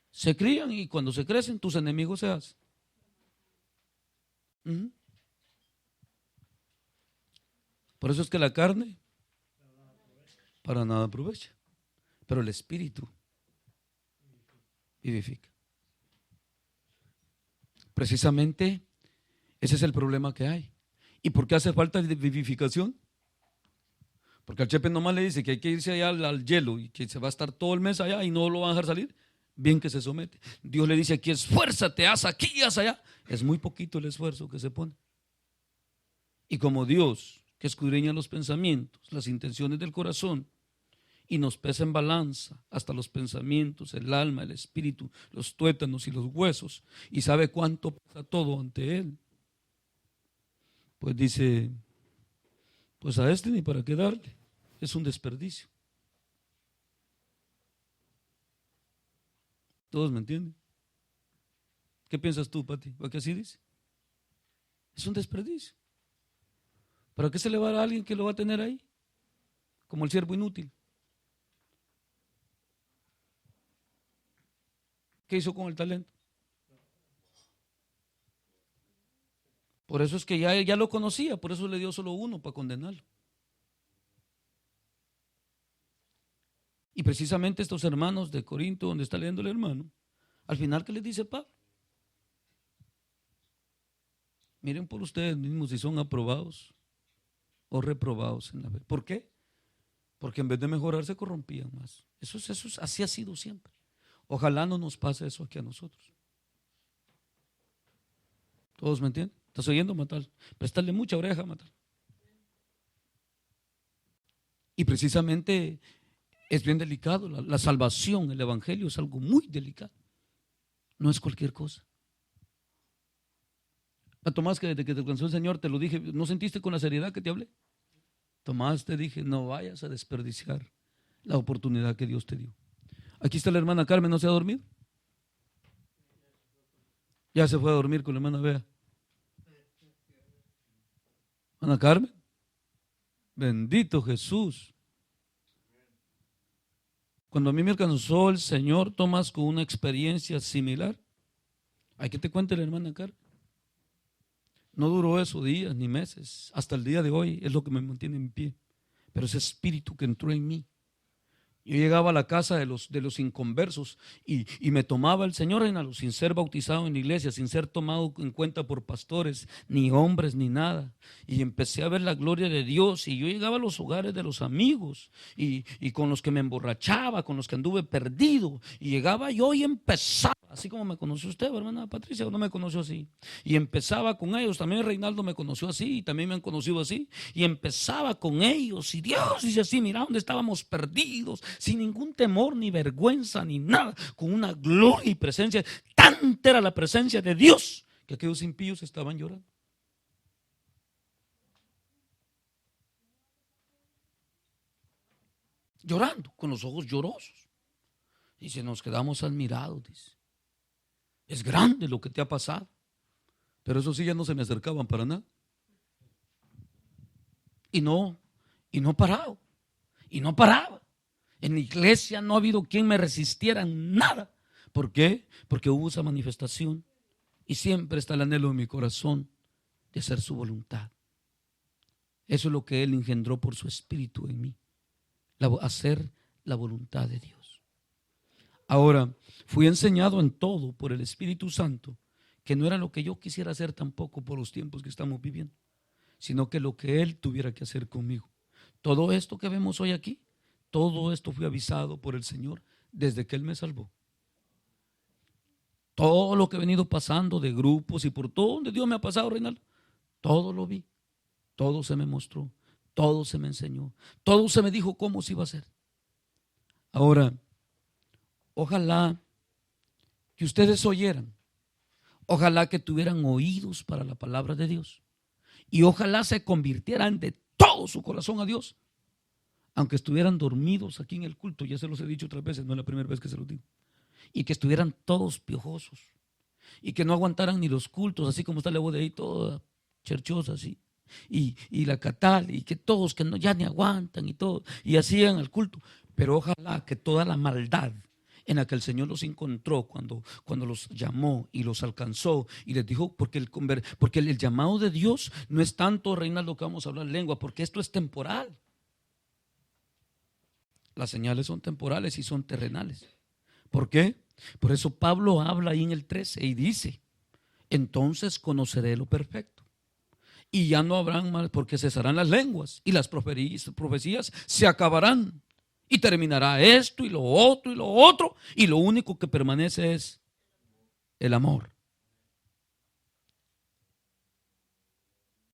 Se crían y cuando se crecen, tus enemigos se hacen. Por eso es que la carne para nada aprovecha, pero el espíritu vivifica. Precisamente ese es el problema que hay. ¿Y por qué hace falta vivificación? Porque al chepe nomás le dice que hay que irse allá al hielo y que se va a estar todo el mes allá y no lo van a dejar salir. Bien que se somete. Dios le dice aquí, esfuérzate, haz aquí, haz allá. Es muy poquito el esfuerzo que se pone. Y como Dios, que escudriña los pensamientos, las intenciones del corazón, y nos pesa en balanza hasta los pensamientos, el alma, el espíritu, los tuétanos y los huesos, y sabe cuánto pesa todo ante Él, pues dice, pues a este ni para qué darle, es un desperdicio. ¿Todos me entienden? ¿Qué piensas tú, Pati? ¿Para qué así dice? Es un desperdicio. ¿Para qué se le va a dar a alguien que lo va a tener ahí? Como el siervo inútil. ¿Qué hizo con el talento? Por eso es que ya lo conocía, por eso le dio solo uno para condenarlo. Y precisamente estos hermanos de Corinto, donde está leyendo el hermano, al final, ¿qué les dice Pablo? Miren por ustedes mismos si son aprobados o reprobados en la fe. ¿Por qué? Porque en vez de mejorar se corrompían más. Así ha sido siempre. Ojalá no nos pase eso aquí a nosotros. ¿Todos me entienden? ¿Estás oyendo, Matal? Prestarle mucha oreja, Matal. Y precisamente es bien delicado. La salvación, el evangelio es algo muy delicado. No es cualquier cosa. A Tomás, que desde que te alcanzó el Señor, te lo dije, ¿no sentiste con la seriedad que te hablé? Tomás, te dije, no vayas a desperdiciar la oportunidad que Dios te dio. Aquí está la hermana Carmen, ¿no se ha dormido? Ya se fue a dormir con la hermana Bea. Ana Carmen, bendito Jesús. Cuando a mí me alcanzó el Señor, Tomás, con una experiencia similar, hay que te cuente la hermana Carmen. No duró eso días ni meses, hasta el día de hoy es lo que me mantiene en pie. Pero ese espíritu que entró en mí, yo llegaba a la casa de los inconversos y me tomaba el Señor, Reinaldo, sin ser bautizado en la iglesia, sin ser tomado en cuenta por pastores, ni hombres, ni nada. Y empecé a ver la gloria de Dios y yo llegaba a los hogares de los amigos y con los que me emborrachaba, con los que anduve perdido. Y llegaba yo y empezaba, así como me conoció usted, hermana Patricia, ¿o no me conoció así? Y empezaba con ellos, también Reinaldo me conoció así y también me han conocido así. Y empezaba con ellos y Dios dice así, mira dónde estábamos perdidos, sin ningún temor, ni vergüenza, ni nada, con una gloria y presencia. Tanta era la presencia de Dios que aquellos impíos estaban llorando. Llorando, con los ojos llorosos. Y se nos quedamos admirados, dice. Es grande lo que te ha pasado. Pero eso sí, ya no se me acercaban para nada. Y no paraba. Y no paraba. En la iglesia no ha habido quien me resistiera en nada. ¿Por qué? Porque hubo esa manifestación. Y siempre está el anhelo de mi corazón de hacer su voluntad. Eso es lo que Él engendró por su espíritu en mí. Hacer la voluntad de Dios. Ahora, fui enseñado en todo por el Espíritu Santo que no era lo que yo quisiera hacer tampoco por los tiempos que estamos viviendo, sino que lo que Él tuviera que hacer conmigo. Todo esto que vemos hoy aquí, todo esto fui avisado por el Señor desde que Él me salvó. Todo lo que he venido pasando de grupos y por todo donde Dios me ha pasado, Reinaldo, todo lo vi, todo se me mostró, todo se me enseñó, todo se me dijo cómo se iba a hacer. Ahora, ojalá que ustedes oyeran, ojalá que tuvieran oídos para la palabra de Dios y ojalá se convirtieran de todo su corazón a Dios, aunque estuvieran dormidos aquí en el culto, ya se los he dicho otras veces, no es la primera vez que se los digo, y que estuvieran todos piojosos y que no aguantaran ni los cultos, así como está la voz de ahí toda cherchosa así. Y la catal, y que todos que no, ya ni aguantan y todo, y hacían el culto. Pero ojalá que toda la maldad en la que el Señor los encontró cuando los llamó y los alcanzó y les dijo, porque el llamado de Dios no es tanto, Reinaldo, que vamos a hablar lengua, porque esto es temporal. Las señales son temporales y son terrenales. ¿Por qué? Por eso Pablo habla ahí en el 13 y dice, entonces conoceré lo perfecto. Y ya no habrán más, porque cesarán las lenguas y las profecías se acabarán. Y terminará esto y lo otro. Y lo único que permanece es el amor.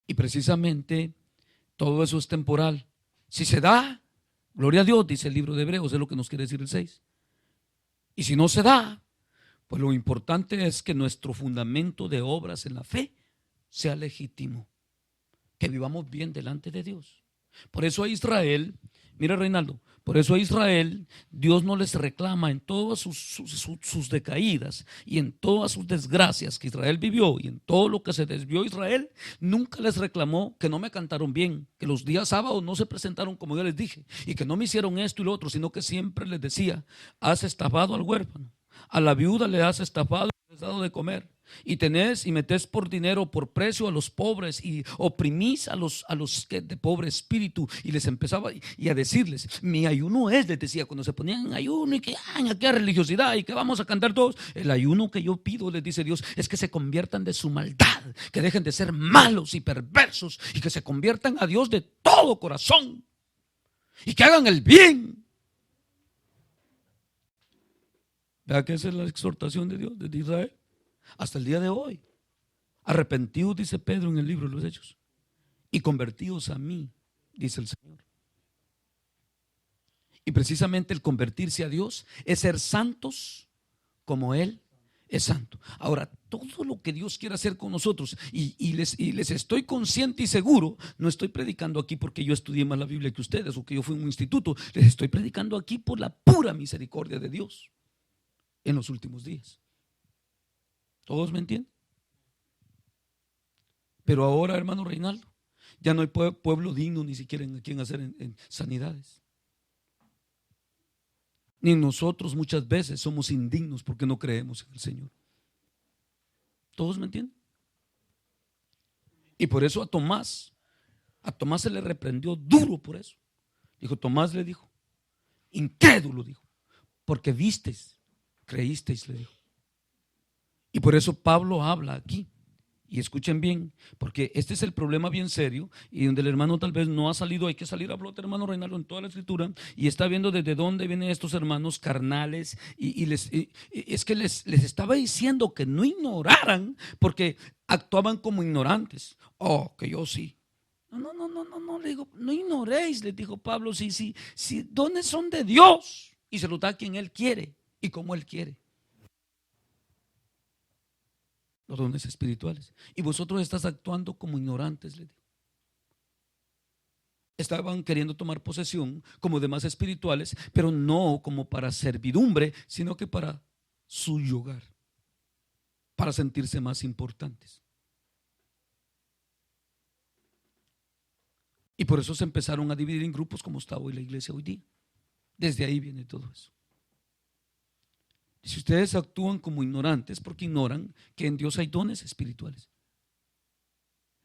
Y precisamente todo eso es temporal. Si se da, gloria a Dios, dice el libro de Hebreos, es lo que nos quiere decir el 6. Y si no se da, pues lo importante es que nuestro fundamento de obras en la fe sea legítimo. Que vivamos bien delante de Dios. Por eso a Israel, mira Reinaldo, por eso a Israel Dios no les reclama en todas sus decaídas y en todas sus desgracias que Israel vivió y en todo lo que se desvió Israel, nunca les reclamó que no me cantaron bien, que los días sábados no se presentaron como yo les dije y que no me hicieron esto y lo otro, sino que siempre les decía, has estafado al huérfano, a la viuda le has estafado y le has dado de comer. y tenés y metés por dinero, por precio a los pobres y oprimís a los que de pobre espíritu, y les empezaba y a decirles, mi ayuno es, les decía, cuando se ponían en ayuno y que aquella religiosidad y que vamos a cantar todos, el ayuno que yo pido, les dice Dios, es que se conviertan de su maldad, que dejen de ser malos y perversos y que se conviertan a Dios de todo corazón y que hagan el bien. Vea que esa es la exhortación de Dios desde Israel hasta el día de hoy. Arrepentidos, dice Pedro en el libro de los Hechos, y convertidos a mí, dice el Señor. Y precisamente el convertirse a Dios es ser santos como Él es santo. Ahora, todo lo que Dios quiere hacer con nosotros, y les estoy consciente y seguro, no estoy predicando aquí porque yo estudié más la Biblia que ustedes o que yo fui a un instituto, les estoy predicando aquí por la pura misericordia de Dios en los últimos días. ¿Todos me entienden? Pero ahora, hermano Reinaldo, ya no hay pueblo digno ni siquiera en quien hacer en sanidades. Ni nosotros muchas veces somos indignos porque no creemos en el Señor. ¿Todos me entienden? Y por eso a Tomás se le reprendió duro por eso. Dijo, Tomás le dijo, incrédulo, dijo, porque visteis, creísteis, le dijo. Y por eso Pablo habla aquí. Y escuchen bien, porque este es el problema bien serio y donde el hermano tal vez no ha salido. Hay que salir a flote, hermano Reinaldo, en toda la escritura, y está viendo desde dónde vienen estos hermanos carnales es que les estaba diciendo que no ignoraran porque actuaban como ignorantes. Oh, que yo sí. No, le digo, no ignoréis, les dijo Pablo, sí, dones son de Dios y se los da a quien Él quiere y como Él quiere. Los dones espirituales. Y vosotros estás actuando como ignorantes, les digo. Estaban queriendo tomar posesión como demás espirituales, pero no como para servidumbre, sino que para subyugar, para sentirse más importantes. Y por eso se empezaron a dividir en grupos como está hoy la iglesia hoy día. Desde ahí viene todo eso. Y si ustedes actúan como ignorantes, porque ignoran que en Dios hay dones espirituales.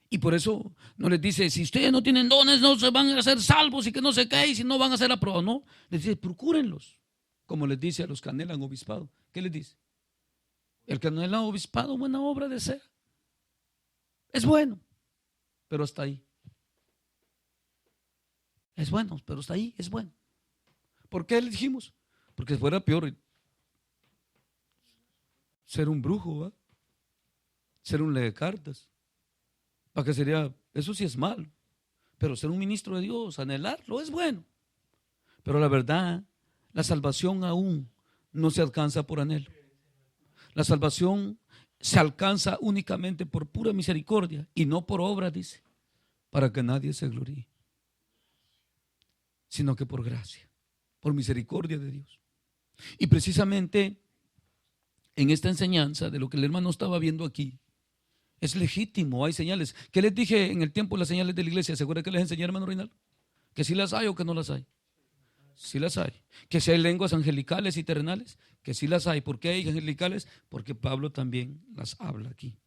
Y por eso no les dice, si ustedes no tienen dones, no se van a ser salvos y que no se caen, y si no van a ser aprobados. No, les dice, procúrenlos. Como les dice a los que anhelan obispado. ¿Qué les dice? El que anhela obispado, buena obra desea. Es bueno, pero hasta ahí. Es bueno, pero hasta ahí es bueno. ¿Por qué le dijimos? Porque fuera peor ser un brujo, ¿va? Ser un leecartas. ¿Para qué sería? Eso sí es malo. Pero ser un ministro de Dios, anhelarlo, es bueno. Pero la verdad, la salvación aún no se alcanza por anhelo. La salvación se alcanza únicamente por pura misericordia y no por obra, dice, para que nadie se gloríe, sino que por gracia, por misericordia de Dios. Y precisamente en esta enseñanza de lo que el hermano estaba viendo aquí, es legítimo, hay señales. ¿Qué les dije en el tiempo de las señales de la iglesia? ¿Se acuerda que les enseñé, hermano Reinaldo? ¿Que sí las hay o que no las hay? Sí las hay. ¿Que si hay lenguas angelicales y terrenales? Que sí las hay. ¿Por qué hay angelicales? Porque Pablo también las habla aquí.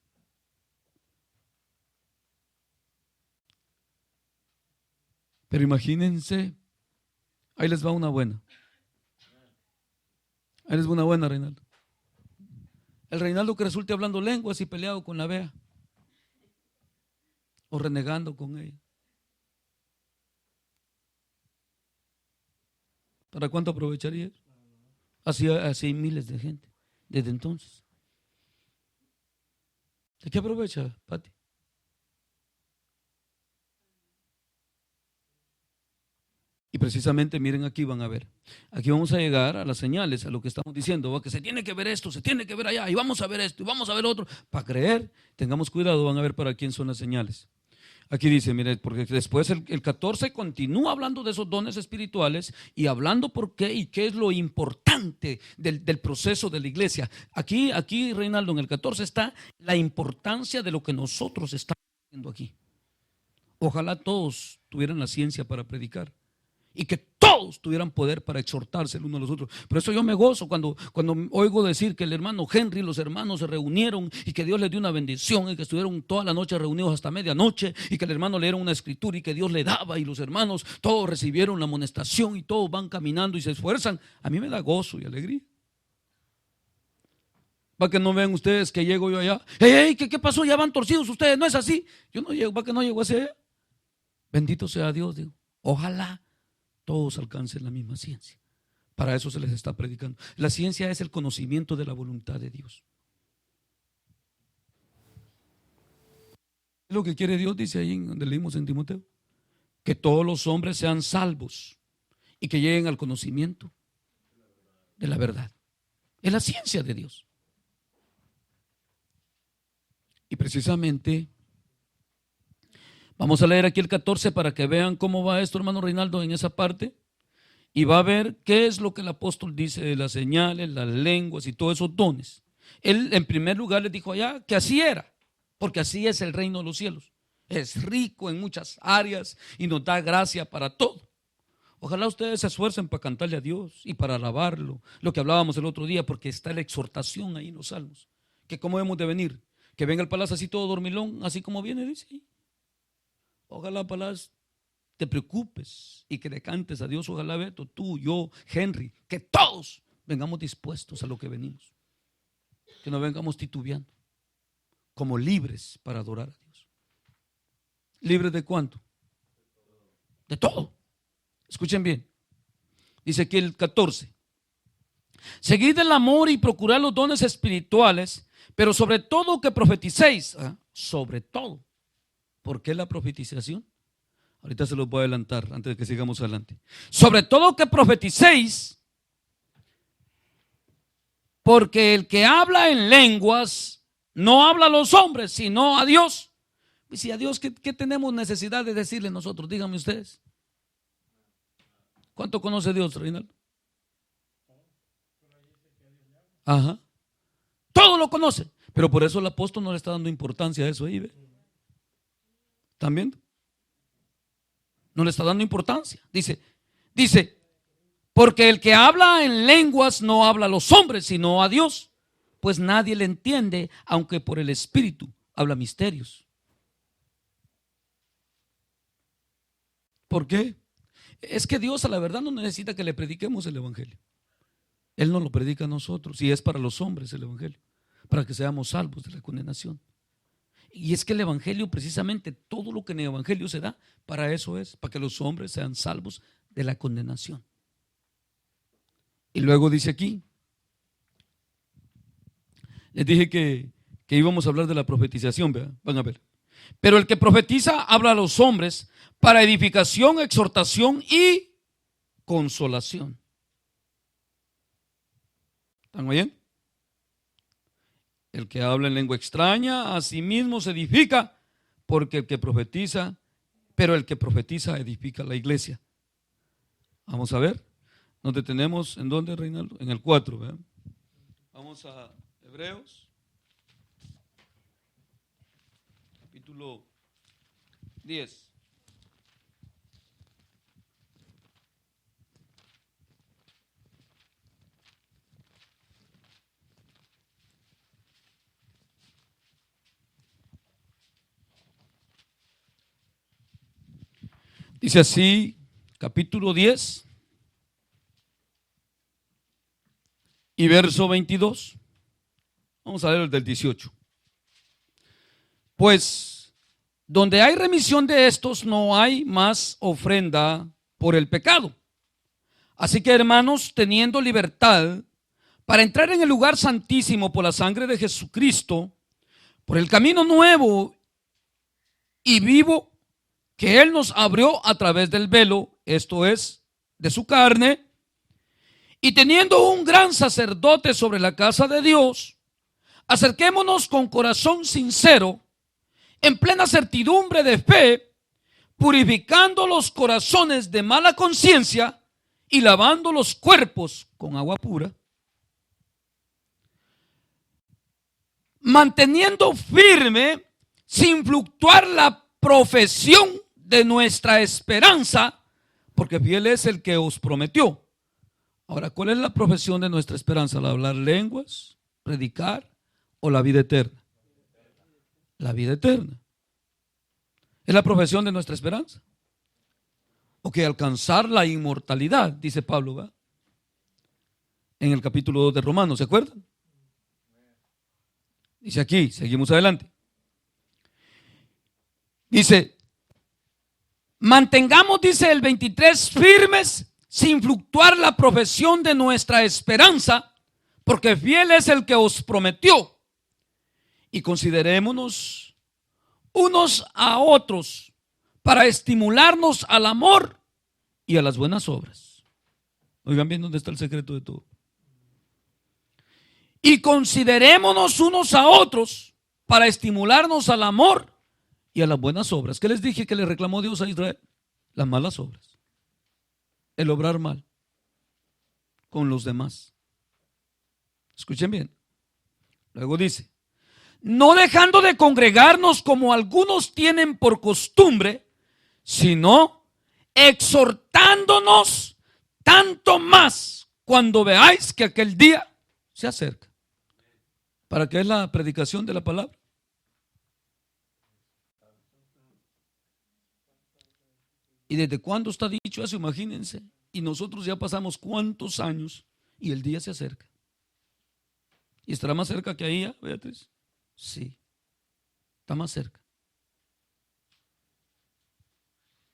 Pero imagínense, ahí les va una buena. Ahí les va una buena, Reinaldo. El Reinaldo que resulte hablando lenguas y peleado con la Bea o renegando con ella. ¿Para cuánto aprovecharía? Así hay miles de gente desde entonces. ¿De qué aprovecha, Pati? Y precisamente miren aquí, van a ver. Aquí vamos a llegar a las señales, a lo que estamos diciendo, que se tiene que ver esto, se tiene que ver allá, y vamos a ver esto, y vamos a ver otro. Para creer, tengamos cuidado, van a ver para quién son las señales. Aquí dice, mire, porque después el 14 continúa hablando de esos dones espirituales y hablando por qué y qué es lo importante del proceso de la iglesia. Aquí, Reinaldo, en el 14 está la importancia de lo que nosotros estamos haciendo aquí. Ojalá todos tuvieran la ciencia para predicar y que todos todos tuvieran poder para exhortarse el uno a los otros. Por eso yo me gozo cuando oigo decir que el hermano Henry y los hermanos se reunieron y que Dios les dio una bendición y que estuvieron toda la noche reunidos hasta medianoche y que el hermano leyeron una escritura y que Dios le daba y los hermanos todos recibieron la amonestación y todos van caminando y se esfuerzan. A mí me da gozo y alegría. Para que no vean ustedes que llego yo allá. Hey, ¿qué pasó? Ya van torcidos ustedes, no es así. Yo no llego, para que no llego así. Bendito sea Dios, digo. Ojalá todos alcancen la misma ciencia. Para eso se les está predicando. La ciencia es el conocimiento de la voluntad de Dios. Lo que quiere Dios, dice ahí donde leímos en Timoteo, que todos los hombres sean salvos y que lleguen al conocimiento de la verdad. Es la ciencia de Dios. Y precisamente vamos a leer aquí el 14 para que vean cómo va esto, hermano Reinaldo, en esa parte. Y va a ver qué es lo que el apóstol dice de las señales, las lenguas y todos esos dones. Él en primer lugar les dijo allá que así era, porque así es el reino de los cielos. Es rico en muchas áreas y nos da gracia para todo. Ojalá ustedes se esfuercen para cantarle a Dios y para alabarlo. Lo que hablábamos el otro día, porque está la exhortación ahí en los salmos. Que cómo hemos de venir. Que venga el palacio así todo dormilón, así como viene, dice. Ojalá, palacio, te preocupes y que le cantes a Dios. Ojalá, Beto, tú, yo, Henry, que todos vengamos dispuestos a lo que venimos. Que no vengamos titubeando, como libres para adorar a Dios. ¿Libres de cuánto? De todo. Escuchen bien. Dice aquí el 14. Seguid el amor y procurad los dones espirituales, pero sobre todo que profeticéis. Sobre todo. ¿Por qué la profetización? Ahorita se los voy a adelantar antes de que sigamos adelante. Sobre todo que profeticéis, porque el que habla en lenguas no habla a los hombres, sino a Dios. Y si a Dios, ¿qué tenemos necesidad de decirle nosotros? Díganme ustedes. ¿Cuánto conoce Dios, Reinaldo? Ajá. Todo lo conoce. Pero por eso el apóstol no le está dando importancia a eso ahí, ¿ve? ¿Están viendo? No le está dando importancia. Dice, porque el que habla en lenguas no habla a los hombres, sino a Dios, pues nadie le entiende, aunque por el Espíritu habla misterios. ¿Por qué? Es que Dios a la verdad no necesita que le prediquemos el evangelio. Él nos lo predica a nosotros y es para los hombres el evangelio, para que seamos salvos de la condenación. Y es que el evangelio, precisamente todo lo que en el evangelio se da, para eso es, para que los hombres sean salvos de la condenación. Y luego dice aquí, les dije que íbamos a hablar de la profetización, ¿verdad? Van a ver. Pero el que profetiza habla a los hombres para edificación, exhortación y consolación. ¿Están oyendo? El que habla en lengua extraña a sí mismo se edifica, porque el que profetiza, pero el que profetiza edifica la iglesia. Vamos a ver, nos detenemos en dónde, Reinaldo, en el 4, ¿verdad? Vamos a Hebreos, capítulo 10. Dice así, capítulo 10 y verso 22. Vamos a leer el del 18. Pues donde hay remisión de estos no hay más ofrenda por el pecado. Así que, hermanos, teniendo libertad para entrar en el lugar santísimo por la sangre de Jesucristo, por el camino nuevo y vivo que Él nos abrió a través del velo, esto es, de su carne, y teniendo un gran sacerdote sobre la casa de Dios, acerquémonos con corazón sincero, en plena certidumbre de fe, purificando los corazones de mala conciencia y lavando los cuerpos con agua pura, manteniendo firme, sin fluctuar, la profesión de nuestra esperanza, porque fiel es el que os prometió. Ahora, ¿cuál es la profesión de nuestra esperanza? ¿La hablar lenguas, predicar o la vida eterna? La vida eterna. Es la profesión de nuestra esperanza. O que alcanzar la inmortalidad, dice Pablo, ¿va? En el capítulo 2 de Romanos, ¿se acuerdan? Dice aquí, seguimos adelante. Dice, mantengamos, dice el 23, firmes, sin fluctuar la profesión de nuestra esperanza, porque fiel es el que os prometió. Y considerémonos unos a otros para estimularnos al amor y a las buenas obras. Oigan bien dónde está el secreto de todo. Y considerémonos unos a otros para estimularnos al amor y a las buenas obras. ¿Qué les dije que le reclamó Dios a Israel? Las malas obras. El obrar mal con los demás. Escuchen bien. Luego dice, no dejando de congregarnos como algunos tienen por costumbre, sino exhortándonos tanto más cuando veáis que aquel día se acerca. ¿Para qué es la predicación de la palabra? ¿Y desde cuándo está dicho eso? Imagínense. Y nosotros ya pasamos cuántos años y el día se acerca. ¿Y estará más cerca que ahí, Beatriz? Sí, está más cerca.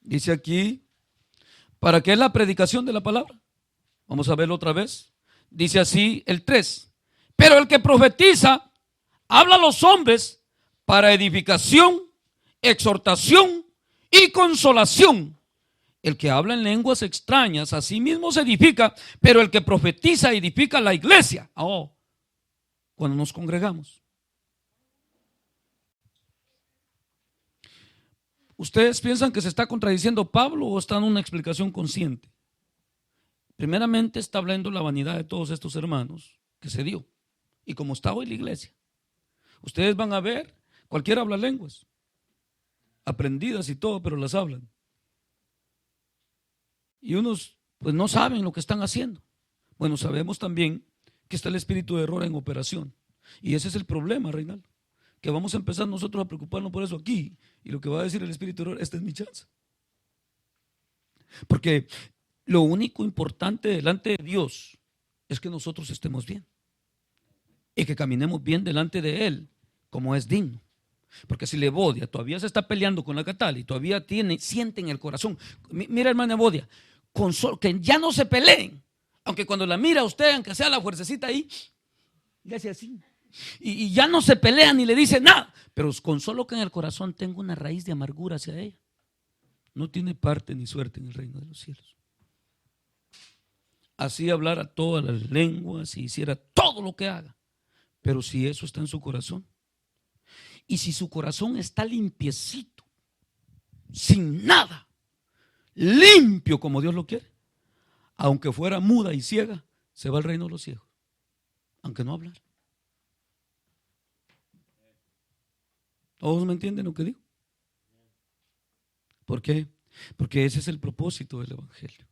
Dice aquí, ¿para qué es la predicación de la palabra? Vamos a verlo otra vez. Dice así el 3. Pero el que profetiza habla a los hombres para edificación, exhortación y consolación. El que habla en lenguas extrañas a sí mismo se edifica, pero el que profetiza edifica la iglesia. Oh, cuando nos congregamos. ¿Ustedes piensan que se está contradiciendo Pablo o está en una explicación consciente? Primeramente está hablando la vanidad de todos estos hermanos que se dio. Y como está hoy la iglesia, ustedes van a ver, cualquiera habla lenguas, aprendidas y todo, pero las hablan. Y unos pues no saben lo que están haciendo. Bueno, sabemos también que está el espíritu de error en operación. Y ese es el problema, Reinaldo, que vamos a empezar nosotros a preocuparnos por eso aquí. Y lo que va a decir el espíritu de error, esta es mi chance. Porque lo único importante delante de Dios es que nosotros estemos bien. Y que caminemos bien delante de Él, como es digno. Porque si Levodia todavía se está peleando con la Catal y todavía siente en el corazón, mira hermana Levodia, que ya no se peleen, aunque cuando la mira usted, aunque sea la fuercecita ahí, le hace así, y ya no se pelean ni le dice nada, pero con solo que en el corazón tenga una raíz de amargura hacia ella, no tiene parte ni suerte en el reino de los cielos. Así hablara todas las lenguas y hiciera todo lo que haga, pero si eso está en su corazón, y si su corazón está limpiecito, sin nada, limpio como Dios lo quiere, aunque fuera muda y ciega, se va al reino de los ciegos, aunque no hablar. ¿Todos me entienden lo que digo? ¿Por qué? Porque ese es el propósito del evangelio,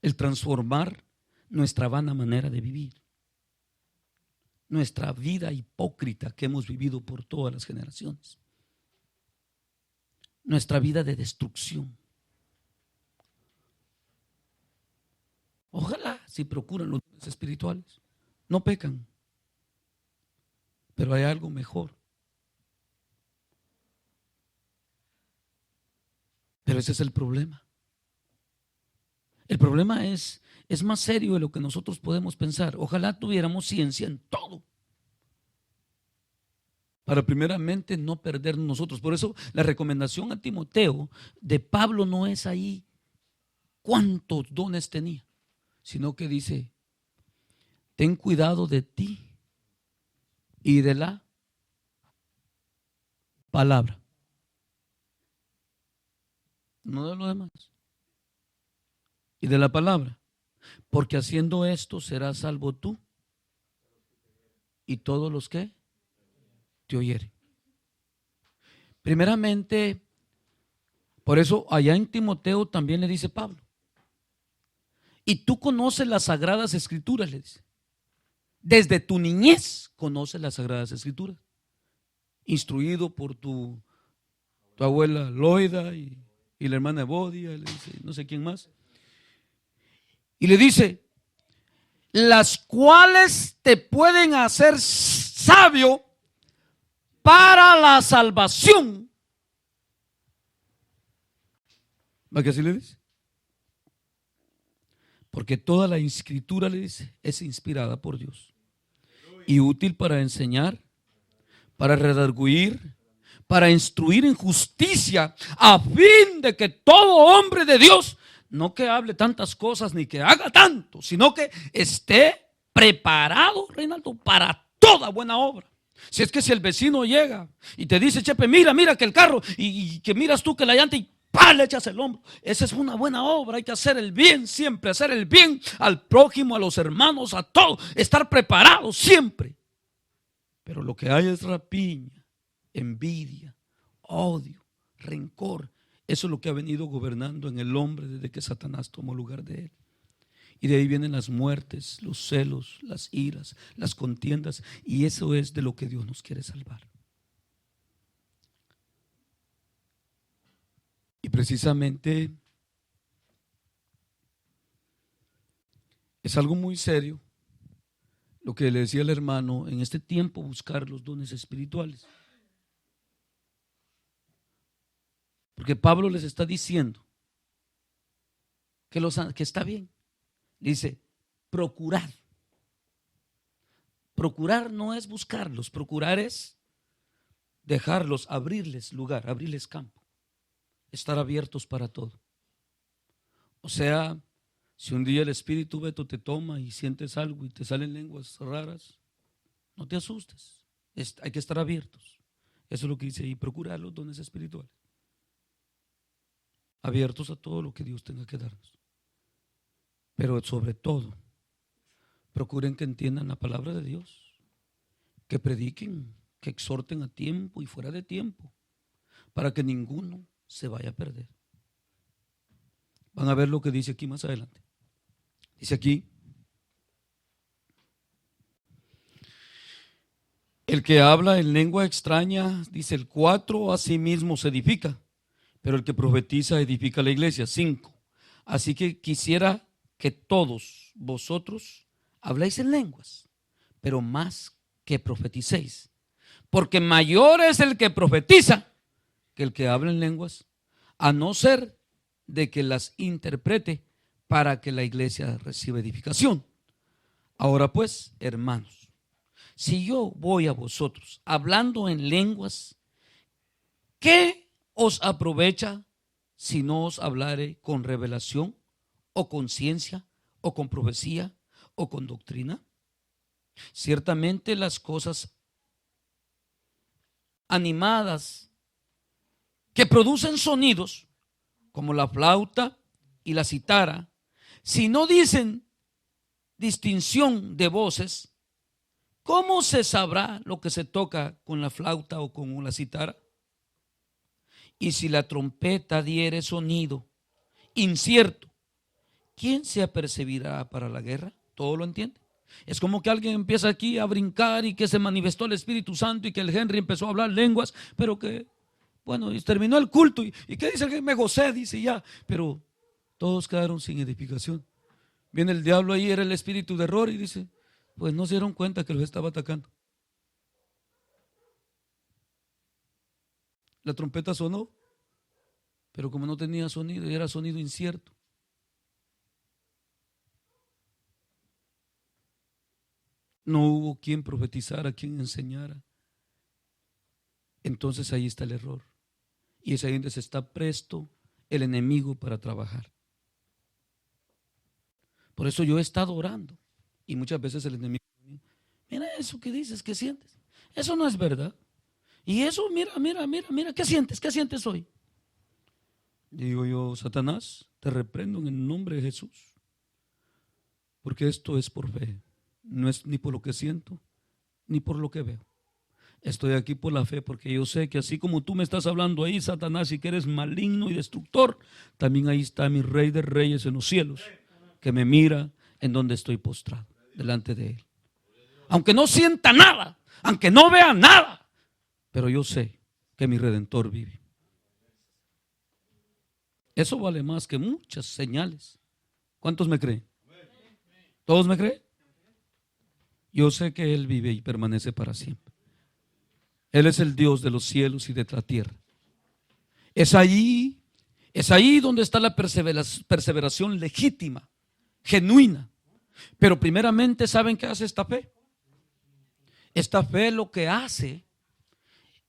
el transformar nuestra vana manera de vivir, nuestra vida hipócrita que hemos vivido por todas las generaciones, nuestra vida de destrucción. Ojalá si procuran los dones espirituales, no pecan, pero hay algo mejor. Pero ese es el problema. El problema es más serio de lo que nosotros podemos pensar. Ojalá tuviéramos ciencia en todo, para primeramente no perdernos nosotros. Por eso la recomendación a Timoteo de Pablo no es ahí cuántos dones tenía, sino que dice, ten cuidado de ti y de la palabra, no de lo demás. Y de la palabra, porque haciendo esto serás salvo tú y todos los que te oyeren. Primeramente, Por eso allá en Timoteo también le dice Pablo, y tú conoces las Sagradas Escrituras, le dice. Desde tu niñez conoces las Sagradas Escrituras, instruido por tu abuela Loida y la hermana Evodia, le dice, no sé quién más. Y le dice, las cuales te pueden hacer sabio para la salvación. ¿Va que así le dice? Porque toda la escritura, le dice, es inspirada por Dios y útil para enseñar, para redarguir, para instruir en justicia, a fin de que todo hombre de Dios, no que hable tantas cosas ni que haga tanto, sino que esté preparado, Reinaldo, para toda buena obra. Si es que si el vecino llega y te dice, Chepe, mira que el carro, y que miras tú que la llanta y ¡pah! Le echas el hombro. Esa es una buena obra. Hay que hacer el bien siempre, hacer el bien al prójimo, a los hermanos, a todo, estar preparado siempre. Pero lo que hay es rapiña, envidia, odio, rencor. Eso es lo que ha venido gobernando en el hombre desde que Satanás tomó lugar de él. Y de ahí vienen las muertes, los celos, las iras, las contiendas. Y eso es de lo que Dios nos quiere salvar. Y precisamente es algo muy serio lo que le decía el hermano, en este tiempo buscar los dones espirituales. Porque Pablo les está diciendo que está bien. Dice, procurar. Procurar no es buscarlos, procurar es dejarlos, abrirles lugar, abrirles campo, estar abiertos para todo. O sea, si un día el Espíritu Beto te toma y sientes algo y te salen lenguas raras, no te asustes, hay que estar abiertos. Eso es lo que dice ahí, procurar los dones espirituales. Abiertos a todo lo que Dios tenga que darnos. Pero sobre todo, procuren que entiendan la palabra de Dios, que prediquen, que exhorten a tiempo y fuera de tiempo, para que ninguno se vaya a perder. Van a ver lo que dice aquí más adelante. Dice aquí, el que habla en lengua extraña, dice el 4, a sí mismo se edifica, pero el que profetiza edifica la iglesia. 5, así que quisiera que todos vosotros habléis en lenguas, pero más que profeticéis, porque mayor es el que profetiza que el que habla en lenguas, a no ser de que las interprete para que la iglesia reciba edificación. Ahora pues, hermanos, si yo voy a vosotros hablando en lenguas, ¿qué os aprovecha si no os hablare con revelación o con ciencia o con profecía o con doctrina? Ciertamente las cosas animadas que producen sonidos como la flauta y la cítara, si no dicen distinción de voces, ¿cómo se sabrá lo que se toca con la flauta o con la cítara? Y si la trompeta diere sonido incierto, ¿quién se apercibirá para la guerra? ¿Todo lo entiende? Es como que alguien empieza aquí a brincar y que se manifestó el Espíritu Santo y que el Henry empezó a hablar lenguas, pero que, bueno, y terminó el culto y ¿qué dice? Que me gocé, dice ya, pero todos quedaron sin edificación. Viene el diablo ahí, era el espíritu de error y dice, pues no se dieron cuenta que los estaba atacando. La trompeta sonó, pero como no tenía sonido, era sonido incierto. No hubo quien profetizara, quien enseñara. Entonces ahí está el error. Y es ahí donde se está presto el enemigo para trabajar. Por eso yo he estado orando. Y muchas veces el enemigo, mira eso que dices, ¿qué sientes? Eso no es verdad. Y eso, mira, ¿qué sientes? ¿Qué sientes hoy? Digo yo, Satanás, te reprendo en el nombre de Jesús. Porque esto es por fe. No es ni por lo que siento, ni por lo que veo. Estoy aquí por la fe porque yo sé que así como tú me estás hablando ahí, Satanás, y que eres maligno y destructor, también ahí está mi Rey de Reyes en los cielos, que me mira en donde estoy postrado, delante de Él. Aunque no sienta nada, aunque no vea nada, pero yo sé que mi Redentor vive. Eso vale más que muchas señales. ¿Cuántos me creen? ¿Todos me creen? Yo sé que Él vive y permanece para siempre. Él es el Dios de los cielos y de la tierra. Es ahí donde está la perseveración legítima, genuina. Pero primeramente, ¿saben qué hace esta fe? Esta fe lo que hace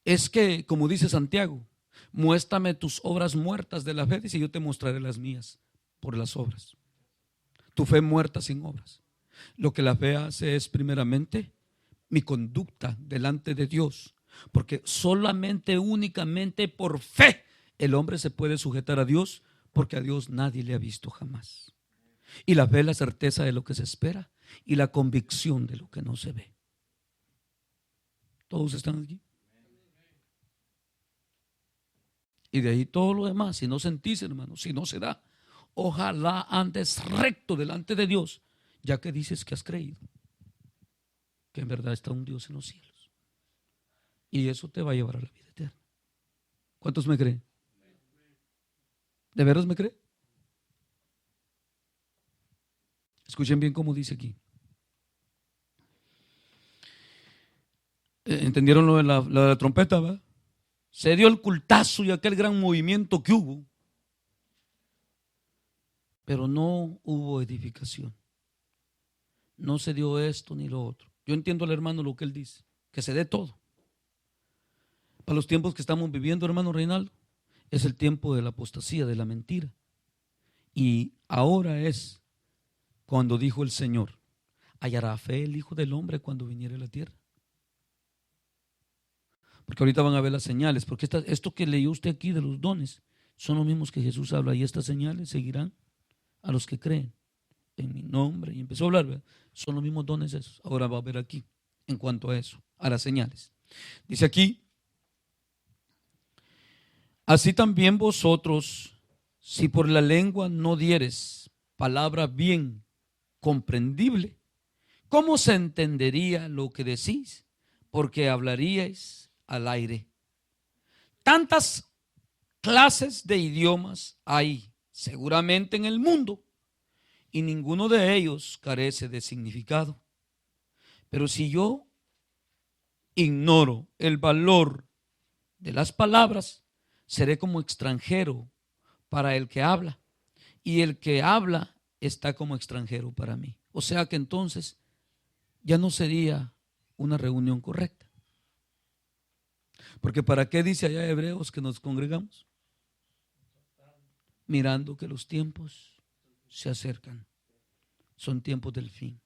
es que, como dice Santiago, muéstrame tus obras muertas de la fe, dice, yo te mostraré las mías por las obras. Tu fe muerta sin obras. Lo que la fe hace es primeramente mi conducta delante de Dios. Porque solamente, únicamente por fe el hombre se puede sujetar a Dios, porque a Dios nadie le ha visto jamás. Y la fe es la certeza de lo que se espera y la convicción de lo que no se ve. ¿Todos están aquí? Y de ahí todo lo demás, si no sentís, hermano, si no se da, ojalá andes recto delante de Dios, ya que dices que has creído que en verdad está un Dios en los cielos. Y eso te va a llevar a la vida eterna. ¿Cuántos me creen? ¿De veras me creen? Escuchen bien cómo dice aquí. ¿Entendieron lo de la trompeta, va? Se dio el cultazo y aquel gran movimiento que hubo, pero no hubo edificación. No se dio esto ni lo otro. Yo entiendo al hermano lo que él dice, que se dé todo. Para los tiempos que estamos viviendo, hermano Reinaldo, es el tiempo de la apostasía, de la mentira. Y ahora es cuando dijo el Señor: ¿hallará fe el Hijo del Hombre cuando viniere a la tierra? Porque ahorita van a ver las señales, porque esto que leyó usted aquí de los dones son los mismos que Jesús habla, y estas señales seguirán a los que creen en mi nombre. Y empezó a hablar, ¿verdad? Son los mismos dones esos. Ahora va a ver aquí en cuanto a eso, a las señales. Dice aquí: así también vosotros, si por la lengua no dieres palabra bien comprendible, ¿cómo se entendería lo que decís? Porque hablaríais al aire. Tantas clases de idiomas hay seguramente en el mundo, y ninguno de ellos carece de significado. Pero si yo ignoro el valor de las palabras, seré como extranjero para el que habla, y el que habla está como extranjero para mí. O sea que entonces ya no sería una reunión correcta. Porque ¿para qué dice allá Hebreos que nos congregamos? Mirando que los tiempos se acercan. Son tiempos del fin.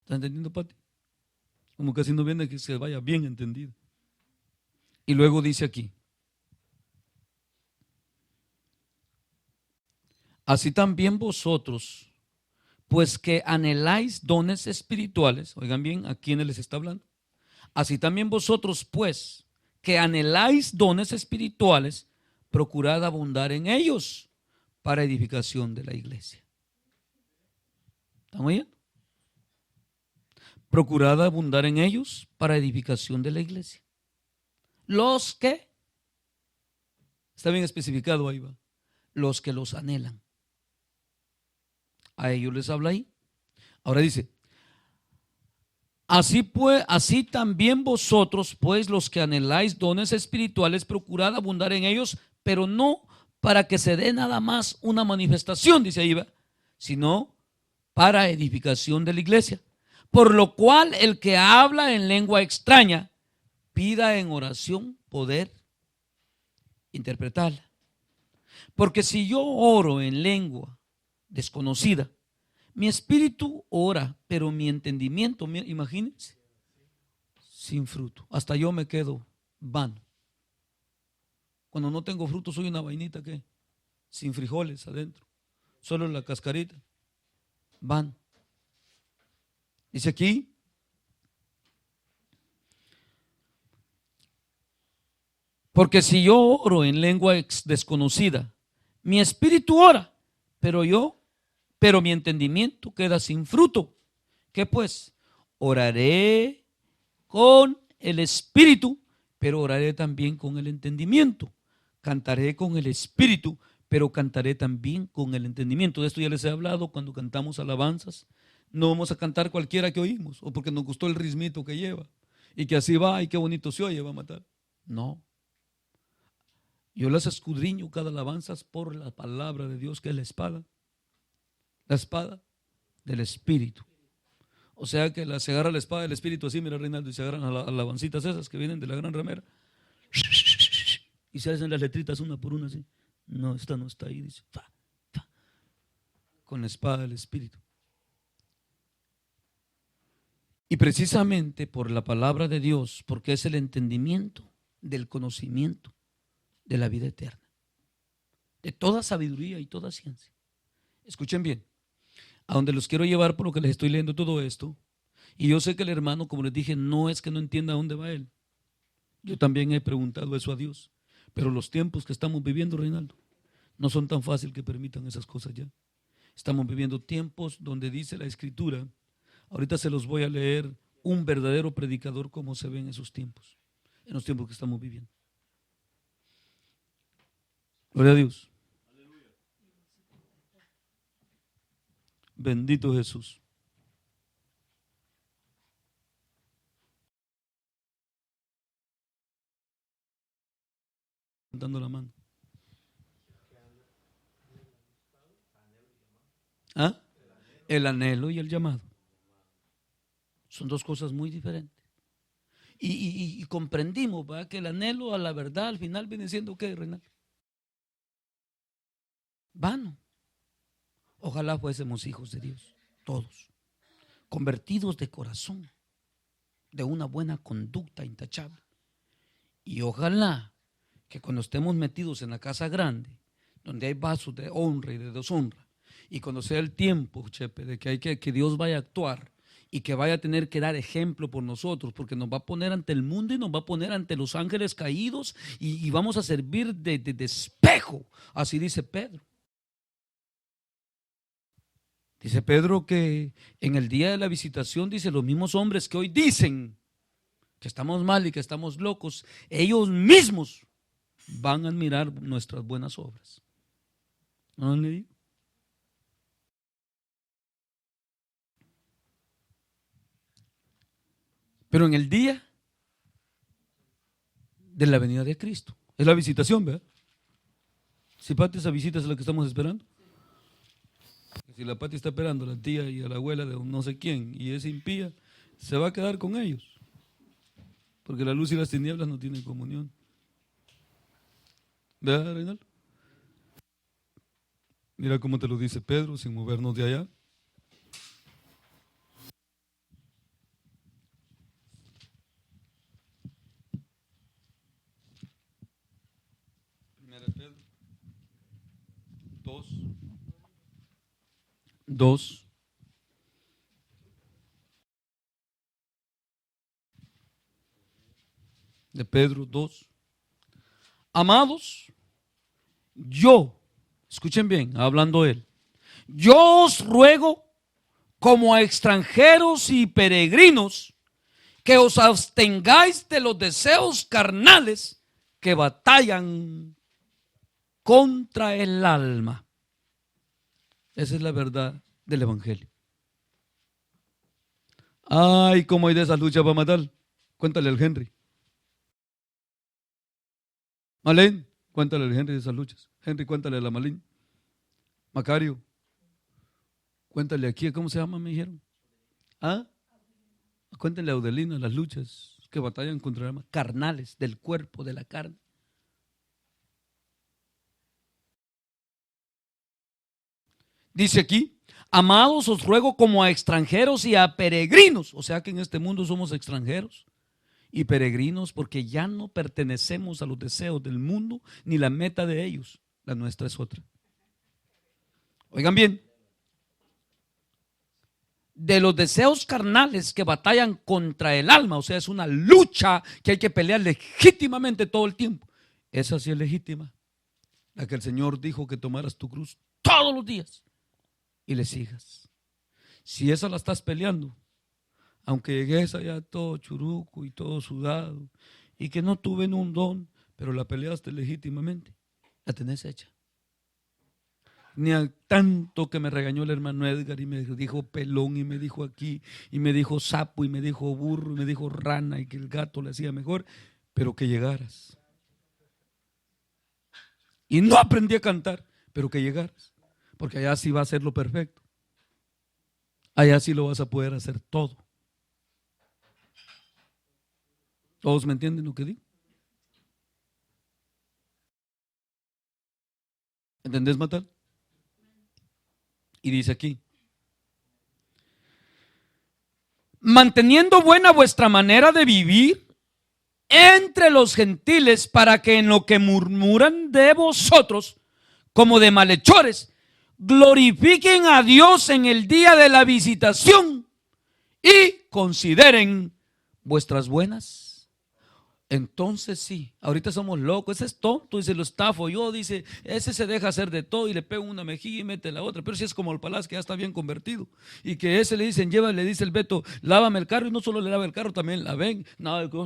¿Estás entendiendo, Pati? Como casi no viene que se vaya bien entendido. Y luego dice aquí: así también vosotros, pues que anheláis dones espirituales. Oigan bien, ¿a quiénes les está hablando? Así también vosotros, pues, que anheláis dones espirituales, procurad abundar en ellos para edificación de la iglesia. ¿Están oyendo? Procurad abundar en ellos para edificación de la iglesia. Los que, está bien especificado ahí, va, los que los anhelan. A ellos les habla ahí. Ahora dice: así pues, así también vosotros, pues, los que anheláis dones espirituales, procurad abundar en ellos, pero no para que se dé nada más una manifestación, dice ahí, sino para edificación de la iglesia. Por lo cual el que habla en lengua extraña, pida en oración poder interpretarla. Porque si yo oro en lengua desconocida, mi espíritu ora, pero mi entendimiento, imagínense, sin fruto. Hasta yo me quedo vano. Cuando no tengo fruto soy una vainita que sin frijoles adentro, solo la cascarita, vano. Dice aquí: Porque si yo oro en lengua desconocida, mi espíritu ora, pero mi entendimiento queda sin fruto. ¿Qué pues? Oraré con el espíritu, pero oraré también con el entendimiento. Cantaré con el espíritu, pero cantaré también con el entendimiento. De esto ya les he hablado cuando cantamos alabanzas. No vamos a cantar cualquiera que oímos, o porque nos gustó el ritmito que lleva, y que así va, y qué bonito se oye, va a matar. No. Yo las escudriño cada alabanza por la palabra de Dios, que es la espada del Espíritu. O sea que se agarra la espada del Espíritu así, mira Reinaldo, y se agarran a las alabancitas esas que vienen de la gran ramera, y se hacen las letritas una por una así. No, esta no está ahí, dice, con la espada del Espíritu. Y precisamente por la palabra de Dios, porque es el entendimiento del conocimiento de la vida eterna, de toda sabiduría y toda ciencia. Escuchen bien, a donde los quiero llevar por lo que les estoy leyendo todo esto, y yo sé que el hermano, como les dije, no es que no entienda a dónde va él. Yo también he preguntado eso a Dios, pero los tiempos que estamos viviendo, Reinaldo, no son tan fáciles que permitan esas cosas ya. Estamos viviendo tiempos donde dice la Escritura, ahorita se los voy a leer, un verdadero predicador como se ve en esos tiempos, en los tiempos que estamos viviendo. Gloria a Dios. Bendito Jesús. Dando la mano. ¿Ah? El anhelo y el llamado. Son dos cosas muy diferentes. Y comprendimos, ¿verdad?, que el anhelo a la verdad al final viene siendo ¿qué, Reinaldo? Vano. Ojalá fuésemos hijos de Dios, todos, convertidos de corazón, de una buena conducta intachable. Y ojalá que cuando estemos metidos en la casa grande, donde hay vasos de honra y de deshonra, y cuando sea el tiempo, Chepe, de que Dios vaya a actuar y que vaya a tener que dar ejemplo por nosotros, porque nos va a poner ante el mundo y nos va a poner ante los ángeles caídos y vamos a servir de espejo, así dice Pedro. Dice Pedro que en el día de la visitación, dice, los mismos hombres que hoy dicen que estamos mal y que estamos locos, ellos mismos van a admirar nuestras buenas obras. ¿No han leído? Pero en el día de la venida de Cristo, es la visitación, ¿verdad? Si Pati, esa visita es la que estamos esperando. Si la Pati está esperando a la tía y a la abuela de un no sé quién y es impía, se va a quedar con ellos, porque la luz y las tinieblas no tienen comunión. ¿Verdad, Reinaldo? Mira cómo te lo dice Pedro sin movernos de allá. Primera Pedro 2. De Pedro 2. Amados, yo, escuchen bien, hablando él, yo os ruego como a extranjeros y peregrinos que os abstengáis de los deseos carnales que batallan contra el alma. Esa es la verdad del Evangelio. Ay, cómo hay de esas luchas para matar. Cuéntale al Henry. Malén, cuéntale al Henry de esas luchas. Henry, cuéntale a la Malén. Macario, cuéntale aquí, ¿cómo se llama? Me dijeron. ¿Ah? Cuéntale a Audelina las luchas que batallan contra el alma, carnales, del cuerpo, de la carne. Dice aquí, amados, os ruego como a extranjeros y a peregrinos. O sea que en este mundo somos extranjeros y peregrinos porque ya no pertenecemos a los deseos del mundo ni la meta de ellos. La nuestra es otra. Oigan bien, de los deseos carnales que batallan contra el alma, o sea, es una lucha que hay que pelear legítimamente todo el tiempo. esa sí es legítima, la que el Señor dijo que tomaras tu cruz todos los días y le sigas. Si esa la estás peleando, aunque llegues allá todo churuco y todo sudado y que no tuve un don, pero la peleaste legítimamente, la tenés hecha. Ni al tanto que me regañó el hermano Edgar y me dijo pelón y me dijo aquí y me dijo sapo y me dijo burro y me dijo rana y que el gato le hacía mejor, pero que llegaras. Y no aprendí a cantar, pero que llegaras, porque allá sí va a ser lo perfecto. Allá sí lo vas a poder hacer todo. ¿Todos me entienden lo que digo? ¿Entendés, Matal? Y dice aquí, manteniendo buena vuestra manera de vivir entre los gentiles, para que en lo que murmuran de vosotros, como de malhechores, glorifiquen a Dios en el día de la visitación y consideren vuestras buenas. Entonces sí, ahorita somos locos, ese es tonto, dice, lo estafo yo, dice, ese se deja hacer de todo y le pega una mejilla y mete la otra, pero si es como el Palaz que ya está bien convertido y que ese le dicen, lleva, le dice el Beto, lávame el carro y no solo le lava el carro, también la ven, nada, tú,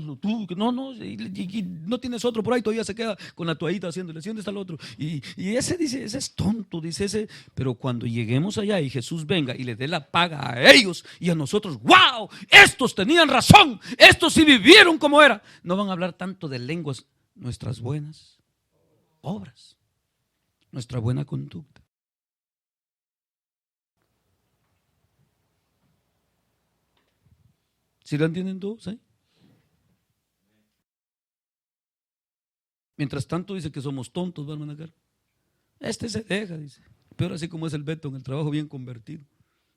no, y no tienes otro por ahí, todavía se queda con la toallita haciéndole, ¿dónde está el otro? Y ese dice, ese es tonto, dice ese, pero cuando lleguemos allá y Jesús venga y le dé la paga a ellos y a nosotros, wow, estos tenían razón, estos sí vivieron como era, no van a hablar tanto de lenguas, nuestras buenas obras, nuestra buena conducta. ¿Sí lo entienden todos? Mientras tanto dice que somos tontos, hermana Carmen. Este se deja, dice. Pero así como es el Beto en el trabajo bien convertido.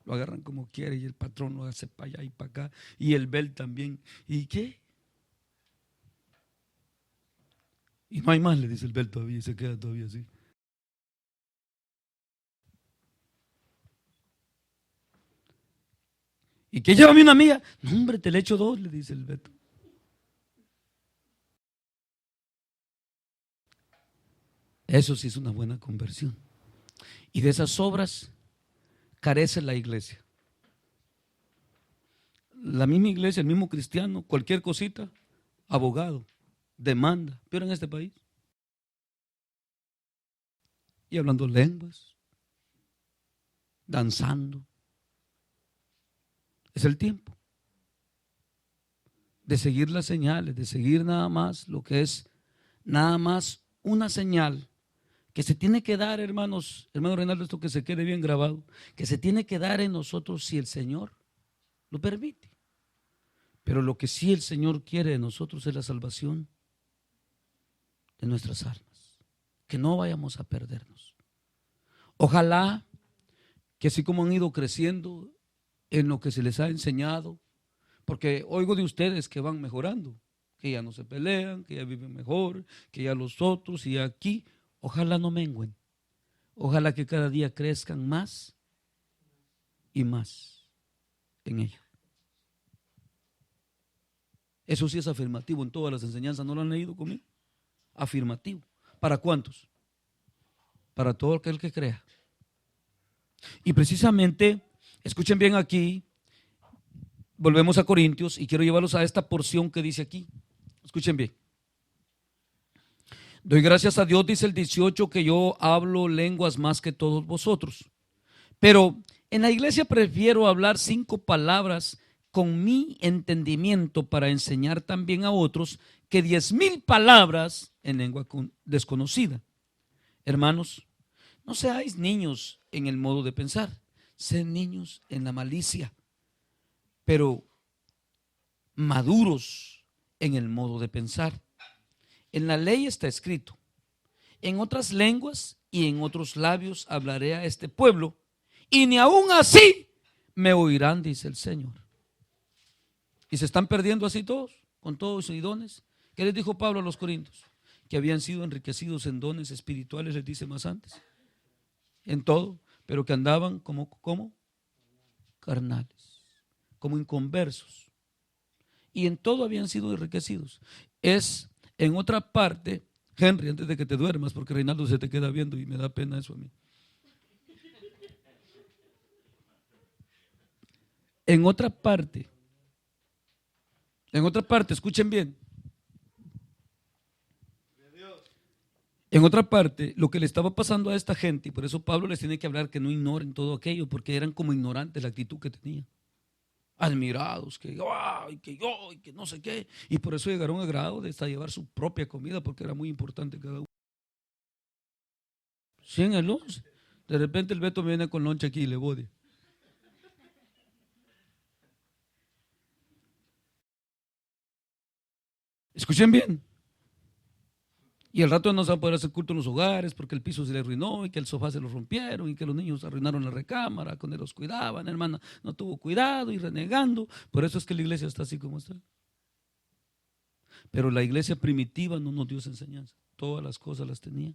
Lo agarran como quiere y el patrón lo hace para allá y para acá. Y el Bel también. ¿Y qué? Y no hay más, le dice el Bel todavía y se queda todavía así. ¿Y qué? Llévame una mía. No, hombre, te le echo dos, le dice el Beto. Eso sí es una buena conversión. Y de esas obras carece la iglesia. La misma iglesia, el mismo cristiano, cualquier cosita, abogado, demanda, pero en este país. Y hablando lenguas, danzando. Es el tiempo de seguir las señales, de seguir nada más lo que es nada más una señal que se tiene que dar, hermanos, hermano Reinaldo, esto que se quede bien grabado, que se tiene que dar en nosotros si el Señor lo permite. Pero lo que sí el Señor quiere de nosotros es la salvación de nuestras almas, que no vayamos a perdernos. Ojalá que así como han ido creciendo en lo que se les ha enseñado, porque oigo de ustedes que van mejorando, que ya no se pelean, que ya viven mejor, que ya los otros y aquí, ojalá no mengüen, ojalá que cada día crezcan más y más en ello. Eso sí es afirmativo en todas las enseñanzas, ¿no lo han leído conmigo? Afirmativo. ¿Para cuántos? Para todo aquel que crea. Y precisamente, escuchen bien aquí, volvemos a Corintios y quiero llevarlos a esta porción que dice aquí. Escuchen bien. Doy gracias a Dios, dice el 18, que yo hablo lenguas más que todos vosotros. Pero en la iglesia prefiero hablar 5 palabras con mi entendimiento para enseñar también a otros que 10,000 palabras en lengua desconocida. Hermanos, no seáis niños en el modo de pensar, sed niños en la malicia, pero maduros en el modo de pensar. En la ley está escrito, en otras lenguas y en otros labios hablaré a este pueblo, y ni aún así me oirán, dice el Señor. Y se están perdiendo así todos, con todos sus dones. ¿Qué les dijo Pablo a los Corintios? Que habían sido enriquecidos en dones espirituales, les dice más antes, en todo, pero que andaban como carnales, como inconversos. Y en todo habían sido enriquecidos. Es en otra parte Henry, antes de que te duermas, porque Reinaldo se te queda viendo y me da pena eso a mí. En otra parte, escuchen bien. En otra parte, lo que le estaba pasando a esta gente, y por eso Pablo les tiene que hablar que no ignoren todo aquello, porque eran como ignorantes la actitud que tenían. Admirados, que wow, y que yo, y que no sé qué. Y por eso llegaron a grado de hasta llevar su propia comida, porque era muy importante cada uno. Sí, en el 11. De repente el Beto me viene con lonche aquí y le bode. Escuchen bien. Y al rato no se va a poder hacer culto en los hogares porque el piso se le arruinó y que el sofá se lo rompieron y que los niños arruinaron la recámara cuando los cuidaban. La hermana no tuvo cuidado y renegando. Por eso es que la iglesia está así como está. Pero la iglesia primitiva no nos dio esa enseñanza. Todas las cosas las tenía.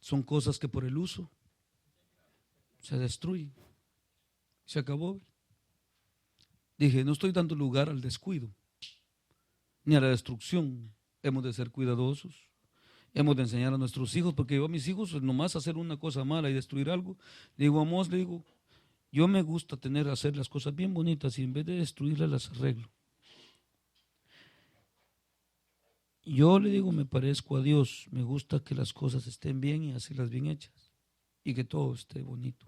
Son cosas que por el uso se destruyen. Se acabó. Dije, no estoy dando lugar al descuido ni a la destrucción. Hemos de ser cuidadosos. Hemos de enseñar a nuestros hijos, porque yo a mis hijos nomás hacer una cosa mala y destruir algo, le digo, Amos, le digo, yo me gusta hacer las cosas bien bonitas y en vez de destruirlas las arreglo. Yo le digo, me parezco a Dios, me gusta que las cosas estén bien y hacerlas bien hechas y que todo esté bonito.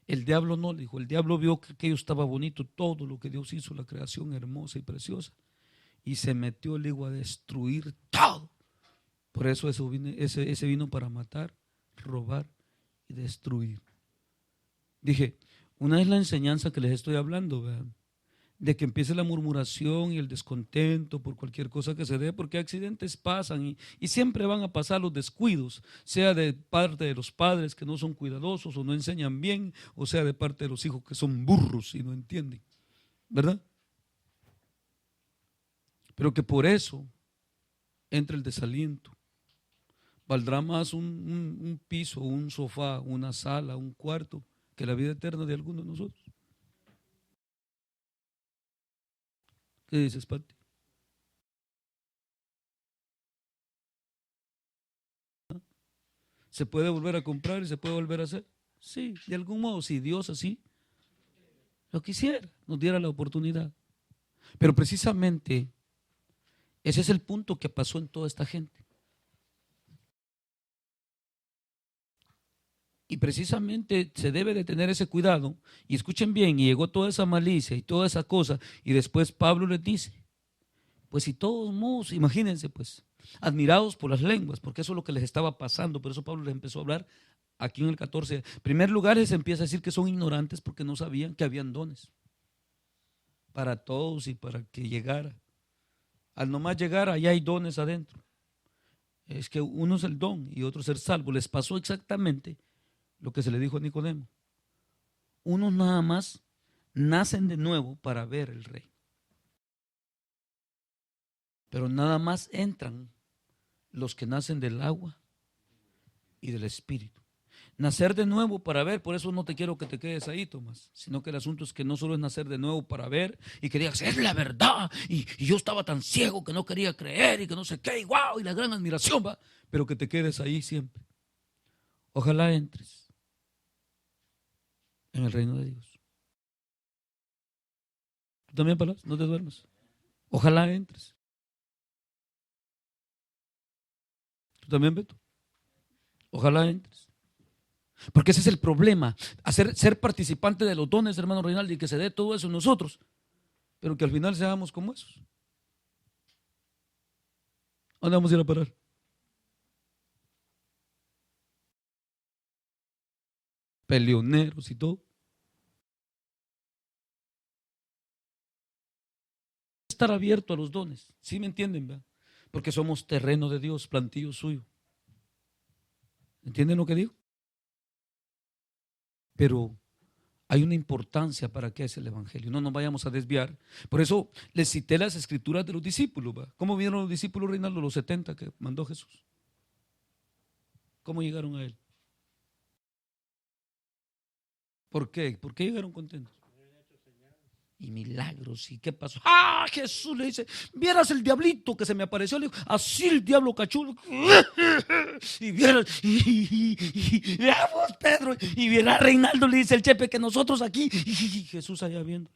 El diablo no, le dijo, el diablo vio que aquello estaba bonito, todo lo que Dios hizo, la creación hermosa y preciosa, y se metió, le digo, a destruir todo. Por eso ese vino para matar, robar y destruir. Dije, una es la enseñanza que les estoy hablando, ¿verdad? De que empiece la murmuración y el descontento por cualquier cosa que se dé, porque accidentes pasan y siempre van a pasar los descuidos, sea de parte de los padres que no son cuidadosos o no enseñan bien, o sea de parte de los hijos que son burros y no entienden, ¿verdad? Pero que por eso entra el desaliento. Valdrá más un piso, un sofá, una sala, un cuarto, que la vida eterna de alguno de nosotros. ¿Qué dices, Pati? ¿Se puede volver a comprar y se puede volver a hacer? Sí, de algún modo, si Dios así lo quisiera, nos diera la oportunidad. Pero precisamente ese es el punto que pasó en toda esta gente. Y precisamente se debe de tener ese cuidado. Y escuchen bien, y llegó toda esa malicia y toda esa cosa, y después Pablo les dice, pues si todos modos, imagínense pues, admirados por las lenguas, porque eso es lo que les estaba pasando, por eso Pablo les empezó a hablar aquí en el 14. En primer lugar les empieza a decir que son ignorantes porque no sabían que habían dones para todos y para que llegara. Al nomás llegar, allá hay dones adentro. Es que uno es el don y otro es el salvo. Les pasó exactamente lo que se le dijo a Nicodemo. Unos nada más nacen de nuevo para ver el rey. Pero nada más entran los que nacen del agua y del espíritu. Nacer de nuevo para ver, por eso no te quiero que te quedes ahí, Tomás, sino que el asunto es que no solo es nacer de nuevo para ver y que digas, es la verdad, y yo estaba tan ciego que no quería creer y que no sé qué, y wow, y la gran admiración va, pero que te quedes ahí siempre. Ojalá entres en el reino de Dios. ¿Tú también, Palas? No te duermas. Ojalá entres. ¿Tú también, Beto? Ojalá entres. Porque ese es el problema, ser participante de los dones, hermano Reinaldo, y que se dé todo eso en nosotros, pero que al final seamos como esos. ¿Dónde vamos a ir a parar? Peleoneros y todo. Estar abierto a los dones, ¿sí me entienden? ¿Verdad? Porque somos terreno de Dios, plantío suyo. ¿Entienden lo que digo? Pero hay una importancia para qué es el evangelio. No nos vayamos a desviar. Por eso les cité las escrituras de los discípulos. ¿Va? ¿Cómo vieron los discípulos, Reinaldo, los 70 que mandó Jesús? ¿Cómo llegaron a él? ¿Por qué? ¿Por qué llegaron contentos? y milagros. ¿Y qué pasó? ¡Ah! Jesús le dice, vieras el diablito que se me apareció. Le dijo, así el diablo cachudo. Y vieras, y veamos Pedro, y viera Reinaldo, le dice el chepe, que nosotros aquí, y Jesús allá viendo.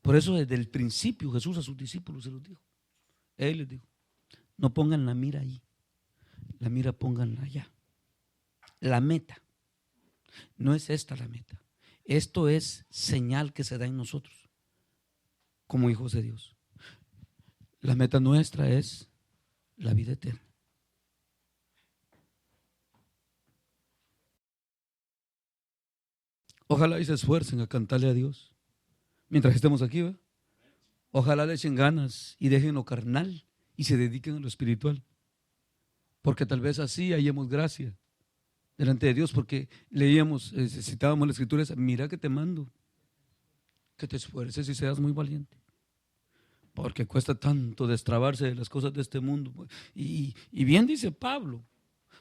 Por eso desde el principio Jesús a sus discípulos se los dijo. Él les dijo, no pongan la mira ahí, la mira pónganla allá. La meta, no es esta la meta. Esto es señal que se da en nosotros como hijos de Dios. La meta nuestra es la vida eterna. Ojalá y se esfuercen a cantarle a Dios mientras estemos aquí, ¿verdad? Ojalá le echen ganas y dejen lo carnal y se dediquen a lo espiritual, porque tal vez así hallemos gracia delante de Dios, porque leíamos, citábamos la escritura esa, mira que te mando, que te esfuerces y seas muy valiente, porque cuesta tanto destrabarse de las cosas de este mundo. Y bien dice Pablo,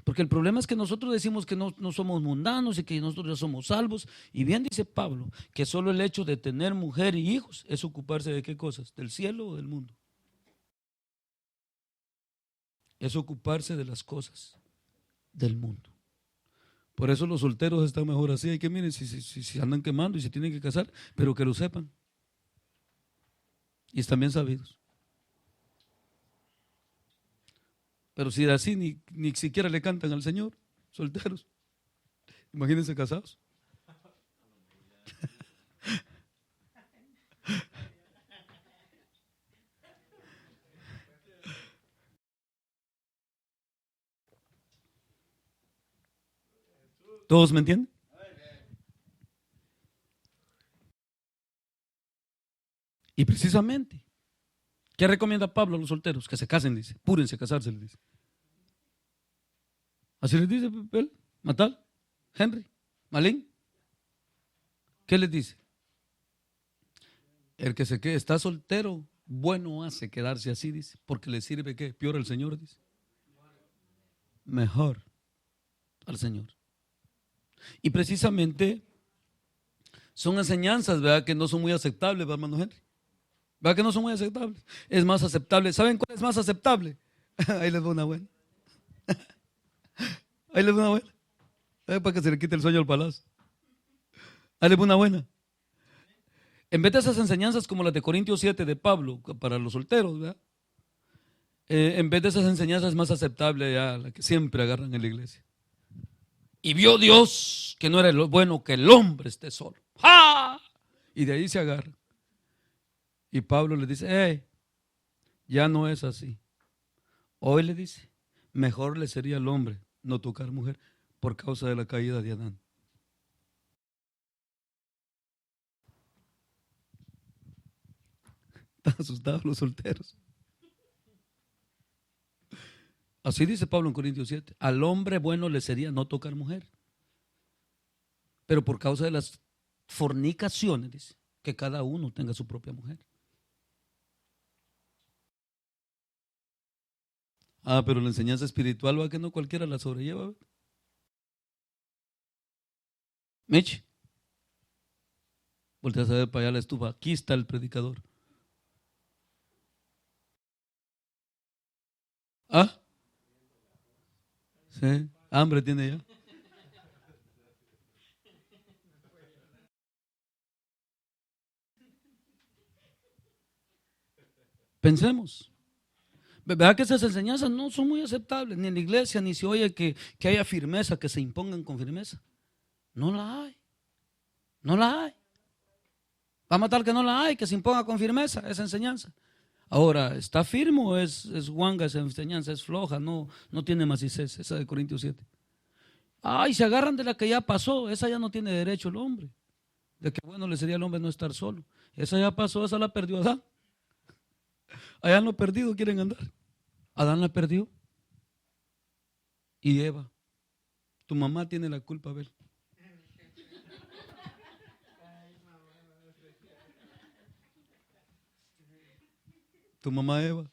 porque el problema es que nosotros decimos que no somos mundanos y que nosotros ya somos salvos. Y bien dice Pablo, que solo el hecho de tener mujer y hijos es ocuparse de qué cosas, del cielo o del mundo. Es ocuparse de las cosas del mundo. Por eso los solteros están mejor así. Hay que miren, si andan quemando y se tienen que casar, pero que lo sepan. Y están bien sabidos. Pero si así ni siquiera le cantan al Señor, solteros. Imagínense casados. ¿Todos me entienden? Y precisamente, ¿qué recomienda Pablo a los solteros? Que se casen, dice. Púrense a casarse, les dice. Así les dice él, Matal, Henry, Malín. ¿Qué les dice? El que se quede, está soltero, bueno hace quedarse así, dice, porque le sirve ¿qué? Peor al Señor, dice. Mejor al Señor. Y precisamente son enseñanzas, ¿verdad? Que no son muy aceptables, hermano Henry. ¿Verdad que no son muy aceptables? Es más aceptable. ¿Saben cuál es más aceptable? Ahí les va una buena. Ahí les va una buena. Para que se le quite el sueño al palacio. Ahí les va una buena. En vez de esas enseñanzas como las de Corintios 7 de Pablo para los solteros, ¿verdad? En vez de esas enseñanzas más aceptable ya la que siempre agarran en la iglesia. Y vio Dios que no era bueno que el hombre esté solo. ¡Ja! Y de ahí se agarra. Y Pablo le dice, hey, ya no es así. Hoy le dice, mejor le sería al hombre no tocar mujer por causa de la caída de Adán. Están asustados los solteros. Así dice Pablo en Corintios 7. Al hombre bueno le sería no tocar mujer. Pero por causa de las fornicaciones, dice, que cada uno tenga su propia mujer. Pero la enseñanza espiritual va que no cualquiera la sobrelleva. Mitch, volteas a ver para allá la estufa. Aquí está el predicador. Sí, hambre tiene ya. Pensemos. ¿Verdad que esas enseñanzas no son muy aceptables? Ni en la iglesia, ni se oye que haya firmeza, que se impongan con firmeza. No la hay. No la hay. Va a matar que no la hay, que se imponga con firmeza esa enseñanza. Ahora, ¿está firme o es guanga esa enseñanza? Es floja, no tiene macices, esa de Corintios 7. Se agarran de la que ya pasó, esa ya no tiene derecho el hombre. De que bueno le sería al hombre no estar solo. Esa ya pasó, esa la perdió Adán. Allá en lo perdido quieren andar. Adán la perdió. Y Eva. Tu mamá tiene la culpa, Abel. Tu mamá Eva.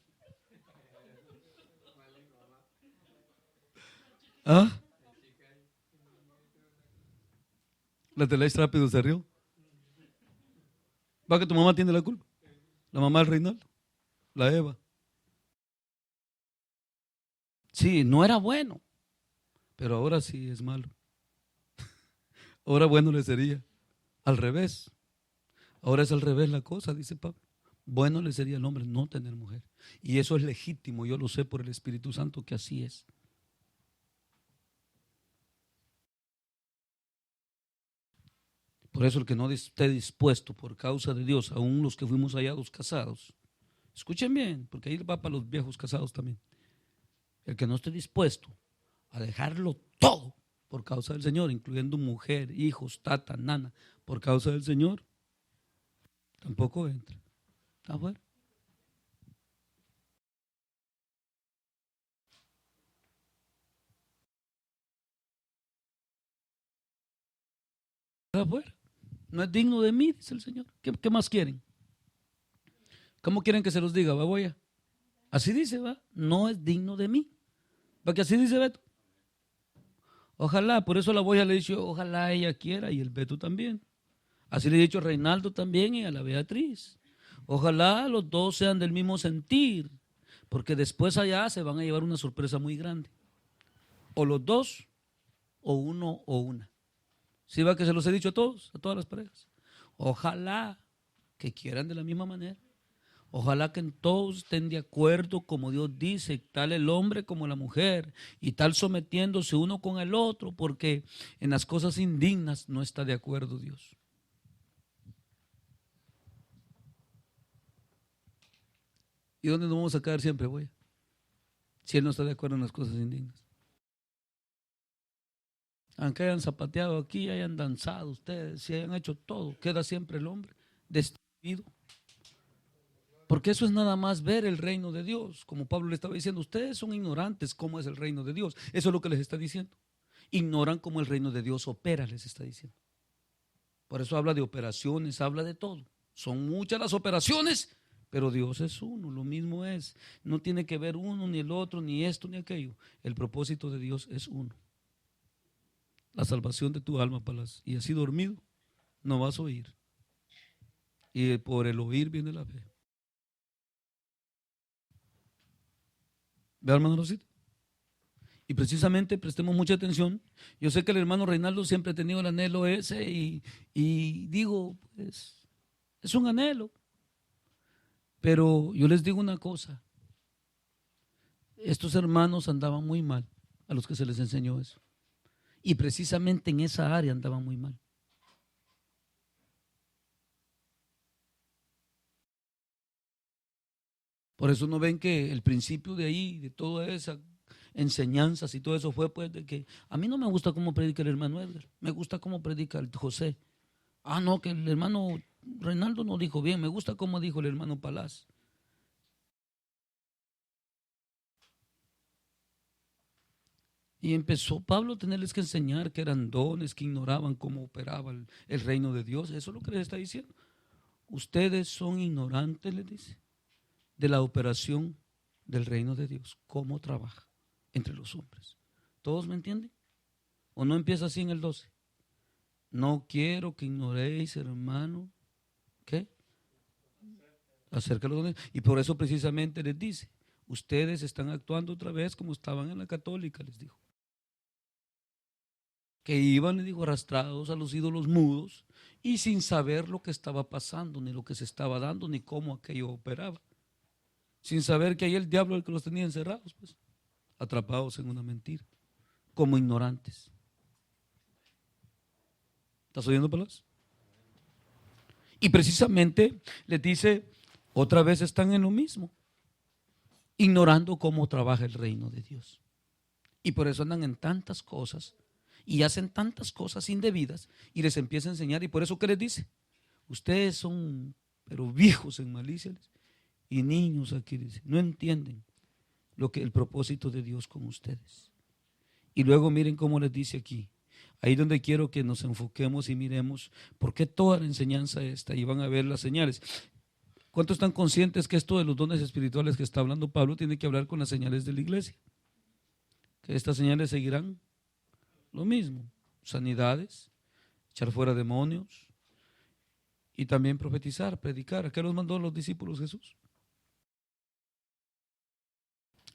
La teléis rápido se rió. ¿Va que tu mamá tiene la culpa? La mamá del Reinaldo, la Eva. Sí, no era bueno, pero ahora sí es malo. Ahora bueno le sería. Al revés. Ahora es al revés la cosa, dice Pablo. Bueno le sería al hombre no tener mujer. Y eso es legítimo, yo lo sé por el Espíritu Santo que así es. Por eso el que no esté dispuesto por causa de Dios, aún los que fuimos hallados casados, escuchen bien, porque ahí va para los viejos casados también. El que no esté dispuesto a dejarlo todo por causa del Señor, incluyendo mujer, hijos, tata, nana, por causa del Señor, tampoco entra. ¿Está afuera? ¿Está afuera? No es digno de mí, dice el Señor. ¿Qué más quieren? ¿Cómo quieren que se los diga, baboya? Así dice, va. No es digno de mí. ¿Va que así dice Beto? Ojalá, por eso la boya le he dicho, ojalá ella quiera y el Beto también. Así le he dicho a Reinaldo también y a la Beatriz. Ojalá los dos sean del mismo sentir, porque después allá se van a llevar una sorpresa muy grande. O los dos, o uno o una. ¿Sí va que se los he dicho a todos, a todas las parejas? Ojalá que quieran de la misma manera. Ojalá que todos estén de acuerdo como Dios dice, tal el hombre como la mujer, y tal sometiéndose uno con el otro, porque en las cosas indignas no está de acuerdo Dios. ¿Y dónde nos vamos a quedar siempre, güey? Si Él no está de acuerdo en las cosas indignas. Aunque hayan zapateado aquí, hayan danzado ustedes, si hayan hecho todo, queda siempre el hombre destituido. Porque eso es nada más ver el reino de Dios. Como Pablo le estaba diciendo, ustedes son ignorantes cómo es el reino de Dios. Eso es lo que les está diciendo. Ignoran cómo el reino de Dios opera, les está diciendo. Por eso habla de operaciones, habla de todo. Son muchas las operaciones, pero Dios es uno, lo mismo es. No tiene que ver uno, ni el otro, ni esto, ni aquello. El propósito de Dios es uno. La salvación de tu alma, Palas. Y así dormido, no vas a oír. Y por el oír viene la fe. ¿Ve, hermano Rosita? Y precisamente prestemos mucha atención. Yo sé que el hermano Reinaldo siempre ha tenido el anhelo ese y digo, pues, es un anhelo. Pero yo les digo una cosa. Estos hermanos andaban muy mal a los que se les enseñó eso. Y precisamente en esa área andaban muy mal. Por eso no ven que el principio de ahí, de todas esas enseñanzas y todo eso fue pues de que a mí no me gusta cómo predica el hermano Edgar, me gusta cómo predica el José. Ah, no, que el hermano Reinaldo no dijo bien, me gusta cómo dijo el hermano Palaz. Y empezó Pablo a tenerles que enseñar que eran dones, que ignoraban cómo operaba el reino de Dios. Eso es lo que les está diciendo. Ustedes son ignorantes, les dice, de la operación del reino de Dios, cómo trabaja entre los hombres. ¿Todos me entienden? ¿O no empieza así en el 12? No quiero que ignoréis, hermano, ¿qué? Acerca de los dones. Y por eso precisamente les dice, ustedes están actuando otra vez como estaban en la católica, les dijo. Que iban, le dijo, arrastrados a los ídolos mudos y sin saber lo que estaba pasando, ni lo que se estaba dando, ni cómo aquello operaba. Sin saber que ahí el diablo el que los tenía encerrados, pues, atrapados en una mentira, como ignorantes. ¿Estás oyendo, palabras? Y precisamente les dice, otra vez están en lo mismo, ignorando cómo trabaja el reino de Dios. Y por eso andan en tantas cosas y hacen tantas cosas indebidas y les empieza a enseñar. Y por eso, ¿qué les dice? Ustedes son, pero viejos en malicia y niños aquí, dice, no entienden lo que el propósito de Dios con ustedes. Y luego miren cómo les dice aquí. Ahí donde quiero que nos enfoquemos y miremos por qué toda la enseñanza está y van a ver las señales. ¿Cuántos están conscientes que esto de los dones espirituales que está hablando Pablo tiene que hablar con las señales de la iglesia? Que estas señales seguirán lo mismo, sanidades, echar fuera demonios, y también profetizar, predicar. ¿A qué los mandó los discípulos Jesús?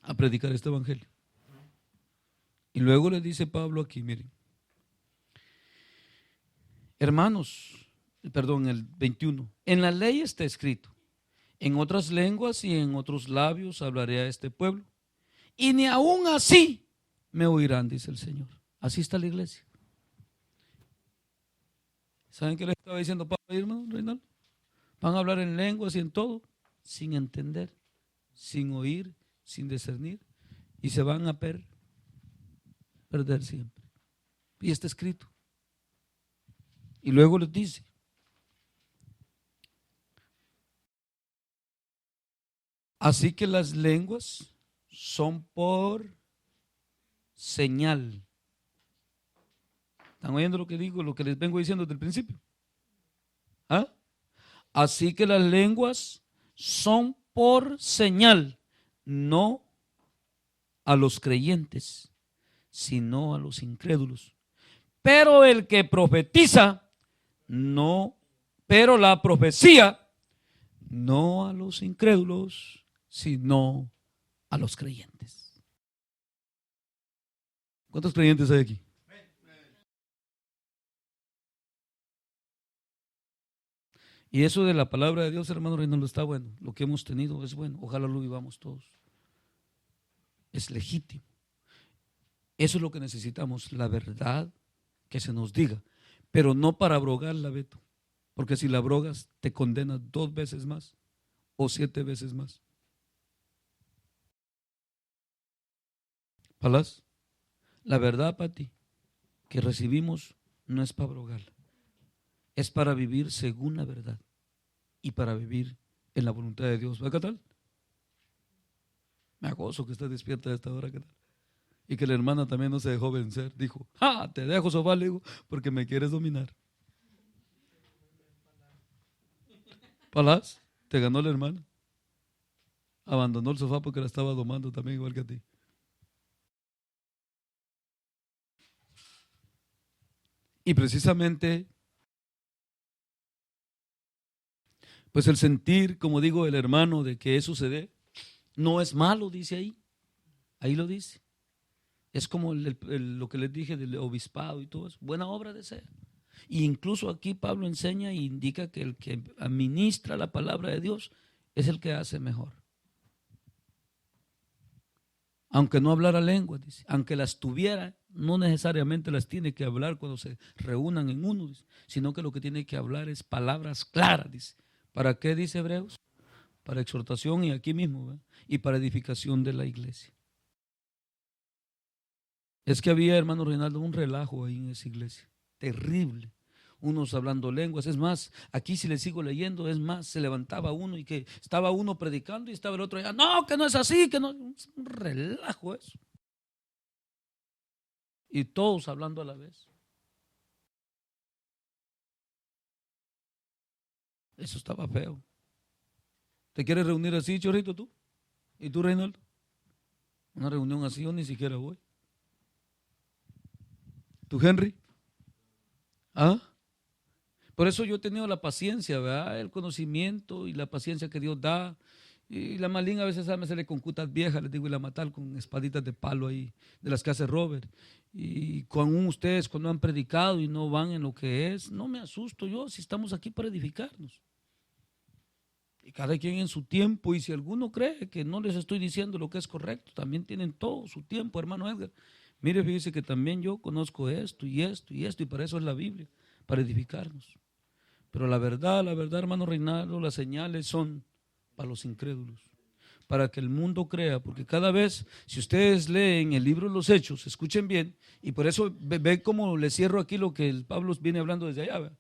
A predicar este evangelio. Y luego le dice Pablo aquí, miren, hermanos, perdón, el 21, en la ley está escrito, en otras lenguas y en otros labios hablaré a este pueblo, y ni aún así me oirán, dice el Señor. Así está la iglesia. ¿Saben qué le estaba diciendo Pablo ahí, hermano Reinaldo? Van a hablar en lenguas y en todo, sin entender, sin oír, sin discernir, y se van a perder siempre. Y está escrito. Y luego les dice, así que las lenguas son por señal. ¿Están oyendo lo que digo, lo que les vengo diciendo desde el principio? ¿Ah? Así que las lenguas son por señal, no a los creyentes, sino a los incrédulos. Pero el que profetiza, no, pero la profecía, no a los incrédulos, sino a los creyentes. ¿Cuántos creyentes hay aquí? Y eso de la palabra de Dios, hermano Reinaldo, está bueno. Lo que hemos tenido es bueno. Ojalá lo vivamos todos. Es legítimo. Eso es lo que necesitamos, la verdad que se nos diga. Pero no para abrogarla, Beto. Porque si la abrogas, te condenas 2 veces más o 7 veces más. ¿Palas? La verdad, Pati, que recibimos no es para abrogarla. Es para vivir según la verdad y para vivir en la voluntad de Dios. ¿Va, qué tal? Me gozo que estás despierta a esta hora, ¿qué tal? Y que la hermana también no se dejó vencer. Dijo, te dejo sofá, le digo, porque me quieres dominar. ¿Palas? Te ganó la hermana. Abandonó el sofá porque la estaba domando también igual que a ti. Y precisamente pues el sentir, como digo, el hermano de que eso se dé, no es malo, dice ahí. Ahí lo dice. Es como lo que les dije del obispado y todo eso. Buena obra desea. Y incluso aquí Pablo enseña e indica que el que administra la palabra de Dios es el que hace mejor. Aunque no hablara lengua, dice, aunque las tuviera, no necesariamente las tiene que hablar cuando se reúnan en uno, dice, sino que lo que tiene que hablar es palabras claras, dice. ¿Para qué dice Hebreos? Para exhortación y aquí mismo, ¿verdad? Y para edificación de la iglesia. Es que había, hermano Reinaldo, un relajo ahí en esa iglesia, terrible. Unos hablando lenguas, es más, aquí si le sigo leyendo, es más, se levantaba uno y que estaba uno predicando y estaba el otro allá, no, que no es así, que no, es un relajo eso. Y todos hablando a la vez. Eso estaba feo. ¿Te quieres reunir así, Chorrito, tú? ¿Y tú, Reinaldo? Una reunión así yo ni siquiera voy. ¿Tú, Henry? ¿Ah? Por eso yo he tenido la paciencia, ¿verdad? El conocimiento y la paciencia que Dios da. Y la maligna a veces se le con cutas viejas, les digo, y la matar con espaditas de palo ahí, de las que hace Robert. Y con ustedes cuando han predicado y no van en lo que es, no me asusto yo si estamos aquí para edificarnos. Y cada quien en su tiempo, y si alguno cree que no les estoy diciendo lo que es correcto, también tienen todo su tiempo, hermano Edgar. Mire, fíjese que también yo conozco esto y esto y esto, y para eso es la Biblia, para edificarnos. Pero la verdad, hermano Reinaldo, las señales son para los incrédulos, para que el mundo crea, porque cada vez, si ustedes leen el libro de los Hechos, escuchen bien, y por eso ve cómo le cierro aquí lo que el Pablo viene hablando desde allá, ¿verdad?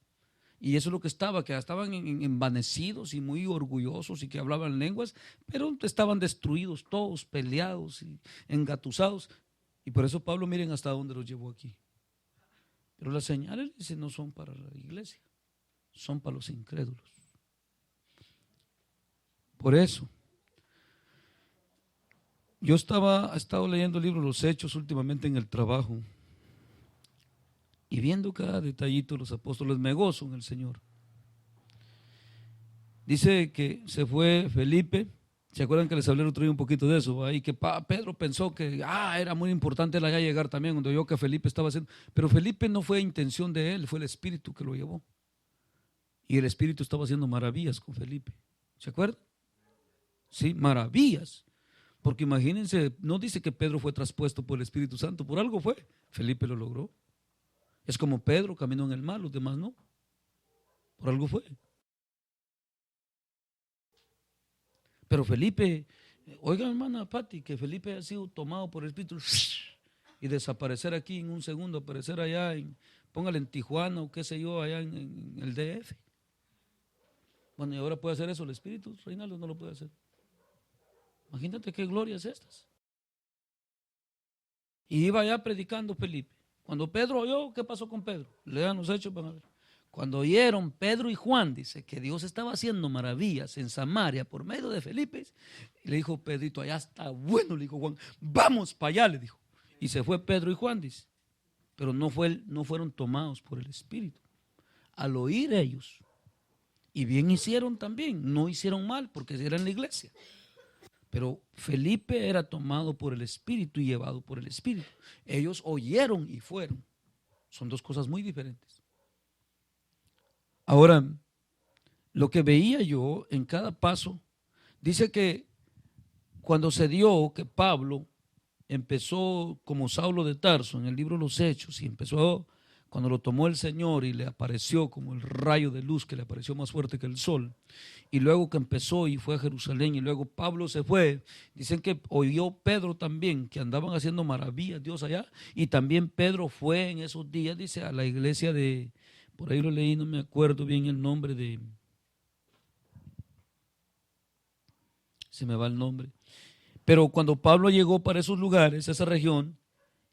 Y eso es lo que estaban envanecidos y muy orgullosos y que hablaban lenguas, pero estaban destruidos todos, peleados y engatusados. Y por eso Pablo, miren hasta dónde los llevó aquí. Pero las señales, dice, no son para la iglesia, son para los incrédulos. Por eso, yo he estado leyendo el libro Los Hechos últimamente en el trabajo y viendo cada detallito de los apóstoles, me gozo en el Señor. Dice que se fue Felipe. ¿Se acuerdan que les hablé el otro día un poquito de eso? Y que Pedro pensó que era muy importante allá llegar también, cuando oyó que Felipe estaba haciendo. Pero Felipe no fue intención de él, fue el Espíritu que lo llevó. Y el Espíritu estaba haciendo maravillas con Felipe. ¿Se acuerdan? Sí, maravillas. Porque imagínense, no dice que Pedro fue traspuesto por el Espíritu Santo, por algo fue. Felipe lo logró. Es como Pedro caminó en el mar, los demás no. Por algo fue. Pero Felipe, oiga hermana Pati, que Felipe ha sido tomado por el Espíritu y desaparecer aquí en un segundo, aparecer allá, póngale en Tijuana o qué sé yo, allá en el DF. Bueno, y ahora puede hacer eso el Espíritu, Reinaldo no lo puede hacer. Imagínate qué glorias estas. Y iba allá predicando Felipe. Cuando Pedro oyó, ¿qué pasó con Pedro? Lean los hechos, van a ver. Cuando oyeron Pedro y Juan, dice que Dios estaba haciendo maravillas en Samaria por medio de Felipe, le dijo Pedrito, allá está bueno, le dijo Juan, vamos para allá, le dijo. Y se fue Pedro y Juan, dice, pero no fueron tomados por el Espíritu. Al oír ellos, y bien hicieron también, no hicieron mal porque eran la iglesia. Pero Felipe era tomado por el Espíritu y llevado por el Espíritu. Ellos oyeron y fueron. Son dos cosas muy diferentes. Ahora, lo que veía yo en cada paso, dice que cuando se dio que Pablo empezó como Saulo de Tarso en el libro de los Hechos y empezó cuando lo tomó el Señor y le apareció como el rayo de luz que le apareció más fuerte que el sol, y luego que empezó y fue a Jerusalén y luego Pablo se fue, dicen que oyó Pedro también que andaban haciendo maravillas Dios allá, y también Pedro fue en esos días, dice, a la iglesia de, por ahí lo leí, no me acuerdo bien el nombre de, se me va el nombre, pero cuando Pablo llegó para esos lugares, esa región,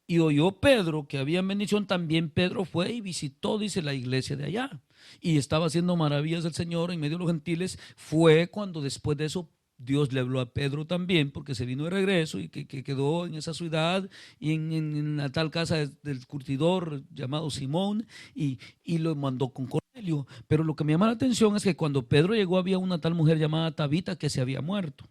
y oyó Pedro que había bendición, también Pedro fue y visitó, dice, la iglesia de allá. Y estaba haciendo maravillas del Señor en medio de los gentiles. Fue cuando después de eso Dios le habló a Pedro también, porque se vino de regreso y que quedó en esa ciudad y en la tal casa del curtidor llamado Simón y lo mandó con Cornelio. Pero lo que me llama la atención es que cuando Pedro llegó había una tal mujer llamada Tabita que se había muerto.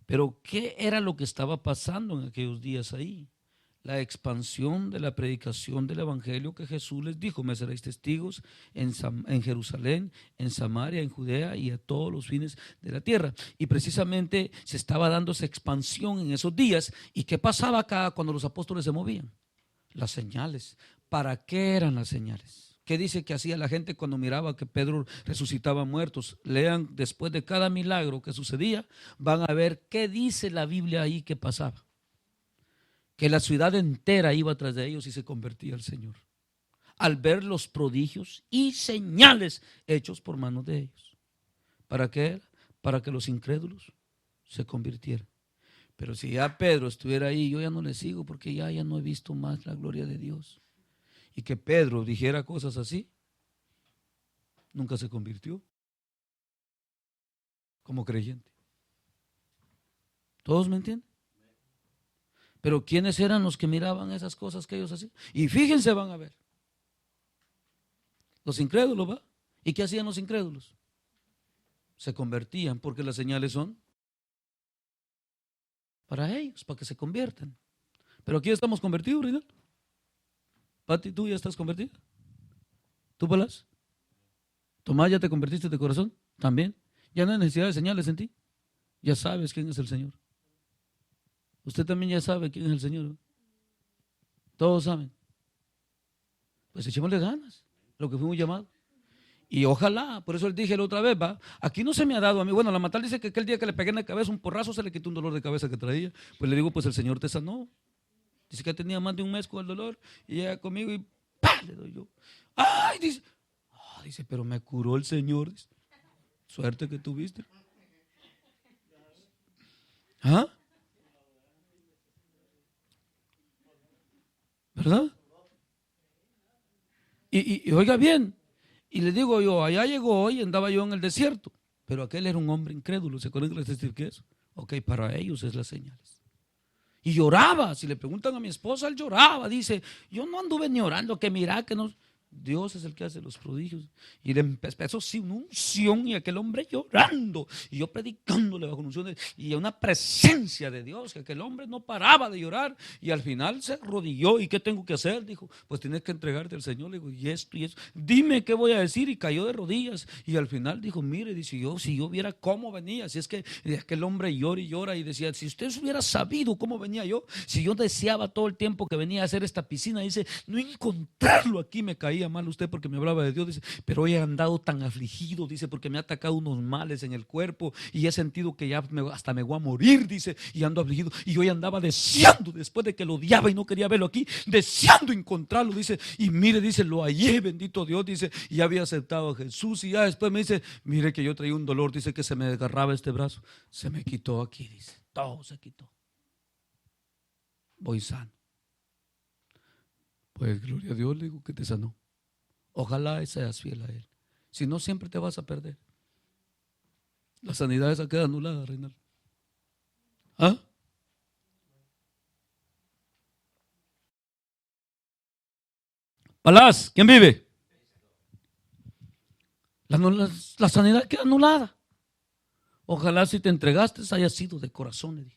Pero ¿qué era lo que estaba pasando en aquellos días ahí? La expansión de la predicación del evangelio que Jesús les dijo, me seréis testigos en Jerusalén, en Samaria, en Judea y a todos los fines de la tierra. Y precisamente se estaba dando esa expansión en esos días. ¿Y qué pasaba acá cuando los apóstoles se movían? Las señales. ¿Para qué eran las señales? ¿Qué dice que hacía la gente cuando miraba que Pedro resucitaba muertos? Lean después de cada milagro que sucedía, van a ver qué dice la Biblia ahí que pasaba. Que la ciudad entera iba tras de ellos y se convertía al Señor. Al ver los prodigios y señales hechos por manos de ellos. ¿Para qué? Para que los incrédulos se convirtieran. Pero si ya Pedro estuviera ahí, yo ya no le sigo porque ya no he visto más la gloria de Dios. Y que Pedro dijera cosas así, nunca se convirtió como creyente. ¿Todos me entienden? Pero ¿quiénes eran los que miraban esas cosas que ellos hacían? Y fíjense, van a ver. Los incrédulos, ¿va? ¿Y qué hacían los incrédulos? Se convertían porque las señales son para ellos, para que se conviertan. Pero aquí estamos convertidos, Reinaldo. Pati, ¿tú ya estás convertida? ¿Tú, Palas? Tomás, ¿ya te convertiste de corazón? ¿También? ¿Ya no hay necesidad de señales en ti? Ya sabes quién es el Señor. Usted también ya sabe quién es el Señor. Todos saben. Pues echémosle ganas, lo que fuimos llamados. Y ojalá, por eso él dije la otra vez, va, aquí no se me ha dado a mí. Bueno, la Matal dice que aquel día que le pegué en la cabeza un porrazo se le quitó un dolor de cabeza que traía. Pues le digo, pues el Señor te sanó. Dice que tenía más de un mes con el dolor y llega conmigo y ¡pah! Le doy yo. ¡Ay! Dice, pero me curó el Señor. Dice, suerte que tuviste. ¿Ah? ¿Verdad? Y oiga bien, y le digo yo, allá llegó hoy, andaba yo en el desierto, pero aquel era un hombre incrédulo. ¿Se acuerdan que les testifiqué eso? Ok, para ellos es las señales. Y lloraba, si le preguntan a mi esposa, él lloraba, dice, yo no anduve ni orando, que mira, que no. Dios es el que hace los prodigios. Y le empezó sí, una unción y aquel hombre llorando. Y yo predicándole bajo unción y una presencia de Dios, que aquel hombre no paraba de llorar. Y al final se arrodilló. ¿Y qué tengo que hacer? Dijo, pues tienes que entregarte al Señor. Le digo, y esto y eso. Dime qué voy a decir. Y cayó de rodillas. Y al final dijo, mire, dice, si yo viera cómo venía. Si es que aquel hombre llora y llora. Y decía, si usted hubiera sabido cómo venía yo. Si yo deseaba todo el tiempo que venía a hacer esta piscina. Dice, no encontrarlo aquí me caía mal usted porque me hablaba de Dios, dice, pero hoy he andado tan afligido, dice, porque me ha atacado unos males en el cuerpo y he sentido que ya hasta me voy a morir, dice, y ando afligido. Y hoy andaba deseando, después de que lo odiaba y no quería verlo aquí, deseando encontrarlo, dice, y mire, dice, lo hallé, bendito Dios, dice, y ya había aceptado a Jesús. Y ya después me dice, mire que yo traía un dolor, dice, que se me desgarraba este brazo, se me quitó aquí, dice, todo se quitó, voy sano. Pues gloria a Dios, le digo, que te sanó. Ojalá seas fiel a Él. Si no, siempre te vas a perder. La sanidad esa queda anulada, Reinaldo. ¿Ah? Palaz, ¿quién vive? La sanidad queda anulada. Ojalá si te entregaste haya sido de corazón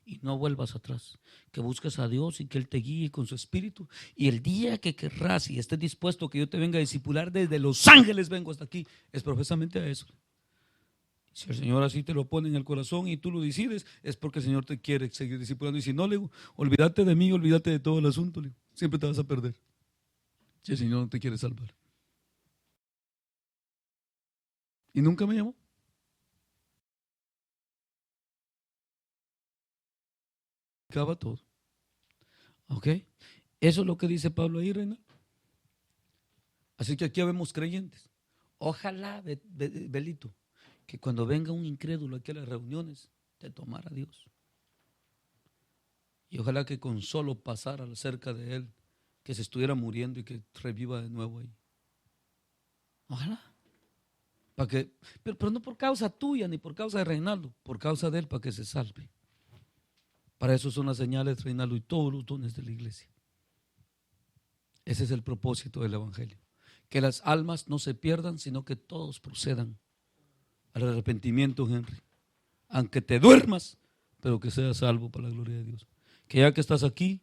y no vuelvas atrás. Que busques a Dios y que Él te guíe con su espíritu. Y el día que querrás y estés dispuesto que yo te venga a discipular desde Los Ángeles vengo hasta aquí, es profesamente a eso. Si el Señor así te lo pone en el corazón y tú lo decides, es porque el Señor te quiere seguir discipulando. Y si no, le digo, olvídate de mí, olvídate de todo el asunto, le digo, siempre te vas a perder. Si el Señor no te quiere salvar. Y nunca me llamó. Acaba todo. ¿Ok? Eso es lo que dice Pablo ahí, Reina. Así que aquí vemos creyentes. Ojalá, Belito, que cuando venga un incrédulo aquí a las reuniones, te tomara Dios. Y ojalá que con solo pasar cerca de él, que se estuviera muriendo y que reviva de nuevo ahí. Ojalá. Para que, pero no por causa tuya ni por causa de Reinaldo, por causa de él, para que se salve. Para eso son las señales, Reinaldo, y todos los dones de la iglesia. Ese es el propósito del evangelio. Que las almas no se pierdan, sino que todos procedan al arrepentimiento, Henry. Aunque te duermas, pero que seas salvo para la gloria de Dios. Que ya que estás aquí,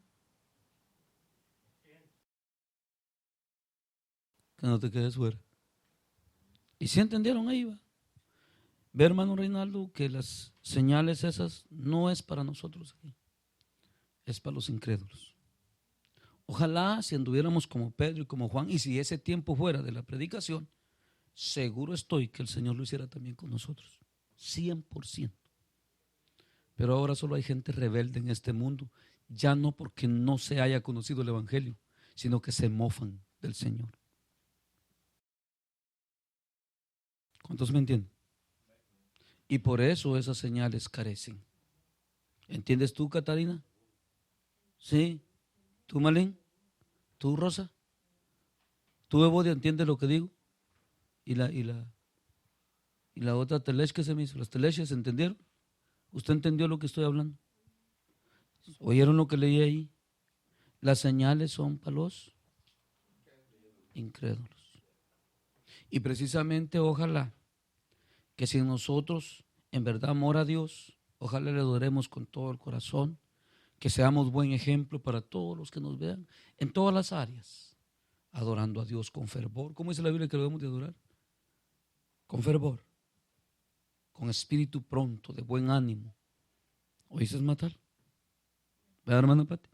que no te quedes fuera. ¿Y si entendieron ahí? Va. Ve, hermano Reinaldo, que las señales esas no es para nosotros aquí, es para los incrédulos. Ojalá si anduviéramos como Pedro y como Juan, y si ese tiempo fuera de la predicación, seguro estoy que el Señor lo hiciera también con nosotros, 100%. Pero ahora solo hay gente rebelde en este mundo, ya no porque no se haya conocido el evangelio, sino que se mofan del Señor. ¿Cuántos me entienden? Y por eso esas señales carecen. ¿Entiendes tú, Catarina? ¿Sí? ¿Tú, Malín? ¿Tú, Rosa? ¿Tú, Evodia, entiendes lo que digo? Y la otra Telesh que se me hizo. ¿Las Teleshes entendieron? ¿Usted entendió lo que estoy hablando? ¿Oyeron lo que leí ahí? Las señales son para los incrédulos. Y precisamente ojalá que si nosotros en verdad amor a Dios, ojalá le adoremos con todo el corazón, que seamos buen ejemplo para todos los que nos vean en todas las áreas, adorando a Dios con fervor. ¿Cómo dice la Biblia que lo debemos de adorar? Con fervor, con espíritu pronto, de buen ánimo. ¿Oíste, Matar? ¿Verdad, hermana Pati?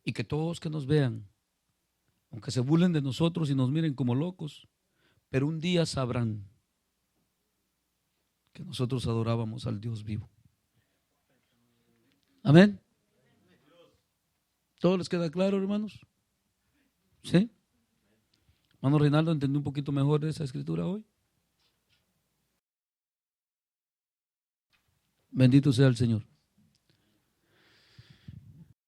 Y que todos que nos vean, aunque se burlen de nosotros y nos miren como locos, pero un día sabrán que nosotros adorábamos al Dios vivo. Amén. ¿Todo les queda claro, hermanos? ¿Sí? Hermano Reinaldo, ¿entendió un poquito mejor de esa escritura hoy? Bendito sea el Señor.